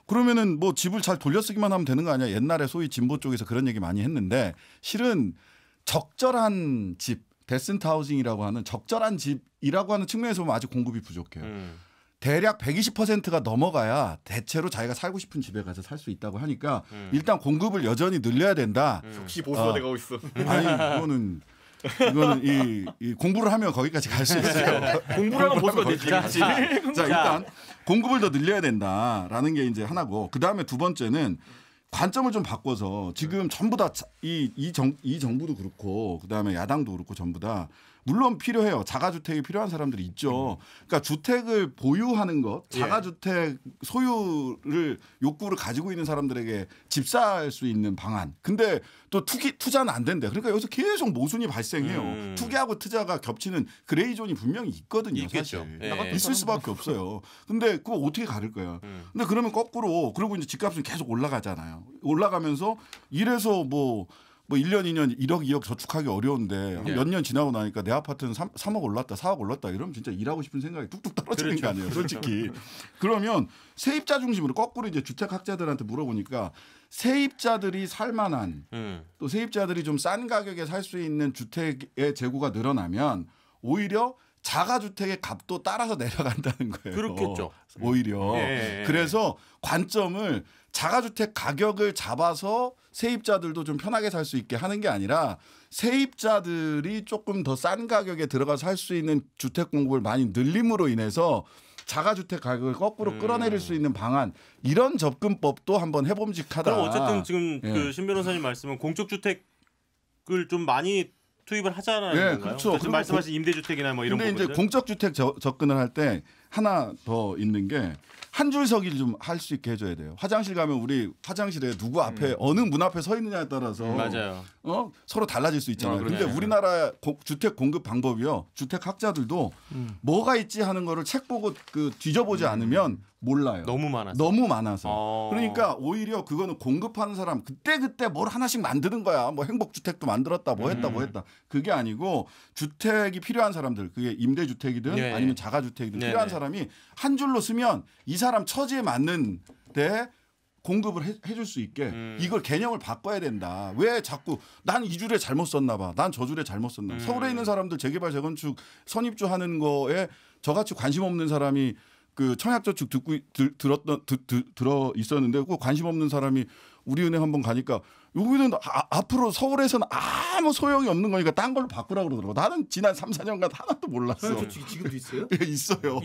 그러면은 뭐 집을 잘 돌려쓰기만 하면 되는 거 아니야? 옛날에 소위 진보 쪽에서 그런 얘기 많이 했는데 실은 적절한 집, 데센트 하우징이라고 하는 적절한 집이라고 하는 측면에서 보면 아직 공급이 부족해요. 대략 120%가 넘어가야 대체로 자기가 살고 싶은 집에 가서 살 수 있다고 하니까 일단 공급을 여전히 늘려야 된다. 역시 보수가 돼가고 있어. 아니 이거는 이 공부를 하면 거기까지 갈 수 있어요. 공부를 하면 보수가 되지. 자, 일단 공급을 더 늘려야 된다라는 게 이제 하나고 그 다음에 두 번째는 관점을 좀 바꿔서 지금 전부 다 이 정부도 그렇고 그 다음에 야당도 그렇고 전부 다 물론 필요해요. 자가주택이 필요한 사람들이 있죠. 그러니까 주택을 보유하는 것, 자가주택 소유를 욕구를 가지고 있는 사람들에게 집사할 수 있는 방안. 근데 또 투자는 안 된대. 그러니까 여기서 계속 모순이 발생해요. 투기하고 투자가 겹치는 그레이존이 분명히 있거든요. 있겠죠. 사실. 있을 수밖에 없어요. 근데 그거 어떻게 가를 거야. 근데 그러면 거꾸로 그리고 이제 집값은 계속 올라가잖아요. 올라가면서 이래서 뭐 1년, 2년, 1억, 2억 저축하기 어려운데 몇 년 지나고 나니까 내 아파트는 3억 올랐다, 4억 올랐다 이러면 진짜 일하고 싶은 생각이 뚝뚝 떨어지는 거 아니에요, 솔직히. 그러면 세입자 중심으로 거꾸로 이제 주택학자들한테 물어보니까 세입자들이 살만한 또 세입자들이 좀 싼 가격에 살 수 있는 주택의 재고가 늘어나면 오히려 자가주택의 값도 따라서 내려간다는 거예요. 그렇겠죠. 오히려. 그래서 관점을 자가주택 가격을 잡아서 세입자들도 좀 편하게 살 수 있게 하는 게 아니라 세입자들이 조금 더 싼 가격에 들어가서 살 수 있는 주택 공급을 많이 늘림으로 인해서 자가주택 가격을 거꾸로 끌어내릴 수 있는 방안 이런 접근법도 한번 해봄직하다. 그럼 어쨌든 지금 그 신 변호사님 말씀은 공적주택을 좀 많이 투입을 하자는 건가요? 그렇죠. 지금 말씀하신 임대주택이나 뭐 이런 근데 부분들. 이제 공적주택 접근을 할 때 하나 더 있는 게 한 줄 서기를 좀 할 수 있게 해줘야 돼요. 화장실 가면 우리 화장실에 누구 앞에 어느 문 앞에 서 있느냐에 따라서 맞아요. 서로 달라질 수 있잖아요. 그렇죠. 근데 우리나라 주택 공급 방법이요. 주택 학자들도 뭐가 있지 하는 거를 책 보고 그 뒤져보지 않으면 몰라요. 너무 많아서. 그러니까 오히려 그거는 공급하는 사람 그때 뭘 하나씩 만드는 거야. 뭐 행복주택도 만들었다 뭐 했다. 그게 아니고 주택이 필요한 사람들 그게 임대주택이든 네. 아니면 자가주택이든 네. 필요한 사람이 한 줄로 쓰면 이 사람 처지에 맞는 데 공급을 해줄 수 있게 이걸 개념을 바꿔야 된다. 왜 자꾸 난 이 줄에 잘못 썼나 봐. 난 저 줄에 잘못 썼나 봐. 서울에 있는 사람들 재개발 재건축 선입주하는 거에 저같이 관심 없는 사람이 그 청약저축 들어 있었는데 그 관심 없는 사람이 우리은행 한번 가니까 여기는 앞으로 서울에서는 아무 소용이 없는 거니까 딴 걸로 바꾸라고 그러더라고. 나는 지난 3, 4년간 하나도 몰랐어. 청약저축이 지금도 있어요? 있어요.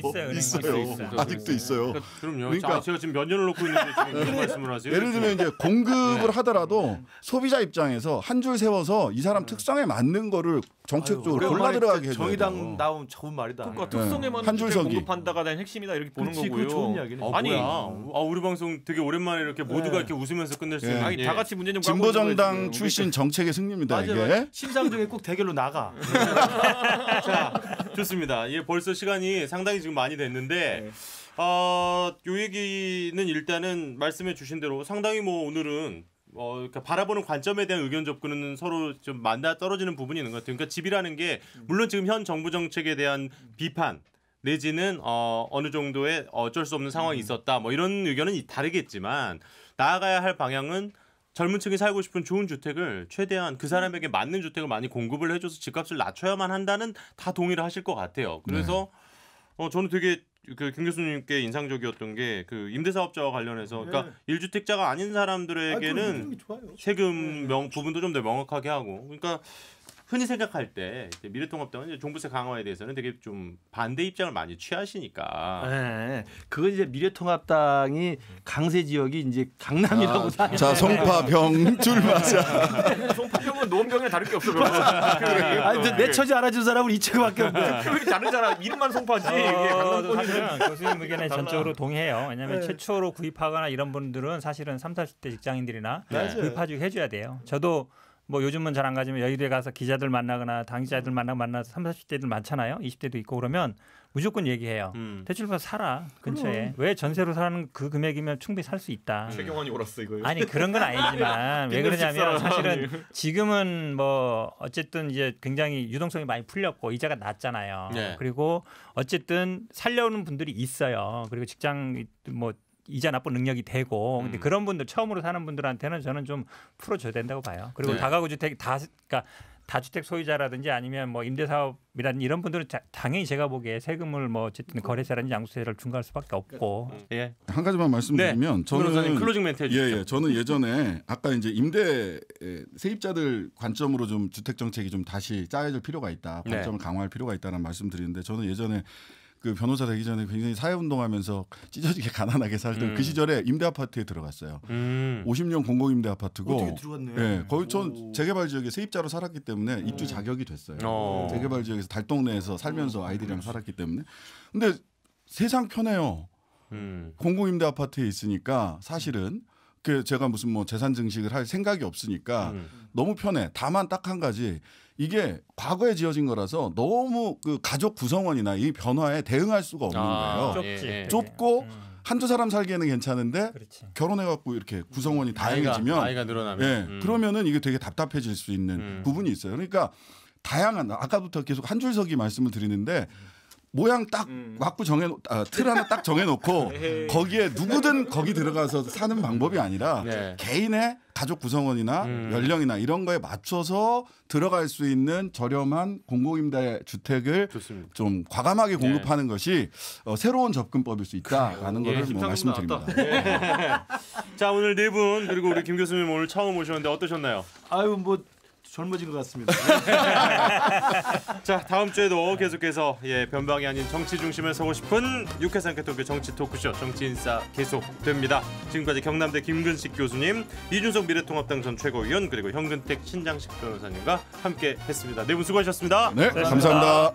아직도 있어요. 그럼요. 그러니까 제가 지금 몇 년을 놓고 있는데 지금 이런 말씀을 하세요. 예를 들면 이제 공급을 하더라도 소비자 입장에서 한 줄 세워서 이 사람 특성에 맞는 거를 정책적으로 골라 들어가게 해줘요. 정의당 나오면 좋은 말이다. 그러니까 특성에 맞는 한 줄 서기. 공급한다가 된 핵심이다 이렇게 보는 그치, 거고요. 그거 좋은 이야기네. 아니 우리 방송 되게 오랜만에 이렇게 모두가 이렇게 웃으면서 끝낼 수 있는. 아니 다 같이 문제 좀 진보정당 출신 정책의 승리입니다. 이게 심상정에 꼭 대결로 나가. 자, 좋습니다. 예, 벌써 시간이 상당히 지금 많이 됐는데 요 얘기는 일단은 말씀해 주신 대로 상당히 뭐 오늘은 그러니까 바라보는 관점에 대한 의견 접근은 서로 좀 맞아 떨어지는 부분이 있는 것 같아요. 그러니까 집이라는 게 물론 지금 현 정부 정책에 대한 비판 내지는 어느 정도의 어쩔 수 없는 상황이 있었다. 뭐 이런 의견은 다르겠지만 나아가야 할 방향은 젊은 층이 살고 싶은 좋은 주택을 최대한 그 사람에게 맞는 주택을 많이 공급을 해줘서 집값을 낮춰야만 한다는 다 동의를 하실 것 같아요. 그래서 저는 되게 김 교수님께 인상적이었던 게 그 임대사업자와 관련해서 그러니까 1주택자가 아닌 사람들에게는 세금 부분도 좀 더 명확하게 하고 그러니까 흔히 생각할 때 미래통합당은 이제 종부세 강화에 대해서는 되게 좀 반대 입장을 많이 취하시니까. 네, 그건 이제 미래통합당이 강세 지역이 이제 강남이라고 자, 송파병 맞아. 송파병은 노원병에 다를 게 없어. 아니 내 처지 알아준 사람은 이채밖에 없네. 표현이 다르잖아. 이름만 송파지. 사실은 교수님 의견에 전적으로 동의해요. 왜냐하면 최초로 구입하거나 이런 분들은 사실은 30, 40대 직장인들이나 구입하주기 해줘야 돼요. 저도 뭐 요즘은 잘 안 가지만 여의도에 가서 기자들 만나거나 당기자들 만나서 30, 40대들 많잖아요. 20대도 있고 그러면 무조건 얘기해요. 대출 받아 살아 근처에. 왜 전세로 사는 그 금액이면 충분히 살 수 있다. 최경환이 옳았어 이거. 아니 그런 건 아니지만 왜 그러냐면 사실은 지금은 뭐 어쨌든 이제 굉장히 유동성이 많이 풀렸고 이자가 낮잖아요. 네. 그리고 어쨌든 살려오는 분들이 있어요. 그리고 직장 뭐 이자 납부 능력이 되고 근데 그런 분들 처음으로 사는 분들한테는 저는 좀 풀어줘야 된다고 봐요. 그리고 다가구 주택 그러니까 다주택 소유자라든지 아니면 뭐 임대사업이라든지 이런 분들은 당연히 제가 보기에 세금을 뭐 어쨌든 거래세라든지 양도세를 중과할 수밖에 없고. 예. 한 가지만 말씀드리면 저는 클로징 멘트 해주시죠. 저는 예전에 아까 이제 임대 세입자들 관점으로 좀 주택 정책이 좀 다시 짜여질 필요가 있다. 관점을 강화할 필요가 있다는 말씀드리는데 저는 예전에 그 변호사 되기 전에 굉장히 사회운동하면서 찢어지게 가난하게 살던 그 시절에 임대 아파트에 들어갔어요. 50년 공공임대 아파트고. 어떻게 들어갔네. 네, 거의 전 재개발 지역에 세입자로 살았기 때문에 입주 자격이 됐어요. 재개발 지역에서 달동네에서 살면서 아이들이랑 살았기 때문에. 근데 세상 편해요. 공공임대 아파트에 있으니까 사실은 그 제가 무슨 뭐 재산 증식을 할 생각이 없으니까 너무 편해. 다만 딱 한 가지. 이게 과거에 지어진 거라서 너무 그 가족 구성원이나 이 변화에 대응할 수가 없는 거예요. 좁고 한두 사람 살기에는 괜찮은데 결혼해갖고 이렇게 구성원이 다양해지면 아이가 늘어나면 그러면은 이게 되게 답답해질 수 있는 부분이 있어요. 그러니까 다양한 아까부터 계속 한 줄 서기 말씀을 드리는데 모양 딱 왁구 틀 하나 딱 정해놓고 거기에 누구든 거기 들어가서 사는 방법이 아니라 개인의 가족 구성원이나 연령이나 이런 거에 맞춰서 들어갈 수 있는 저렴한 공공임대 주택을 좀 과감하게 공급하는 것이 새로운 접근법일 수 있다라는 거를 뭐 말씀드립니다. 자 오늘 네 분 그리고 우리 김 교수님 오늘 처음 오셨는데 어떠셨나요? 아유 뭐 젊어진 것 같습니다. 자 다음 주에도 계속해서 변방이 아닌 정치 중심에 서고 싶은 유쾌한 토크 정치 토크쇼 정치인싸 계속됩니다. 지금까지 경남대 김근식 교수님, 이준석 미래통합당 전 최고위원 그리고 현근택 신장식 변호사님과 함께했습니다. 네 분 수고하셨습니다. 네, 감사합니다.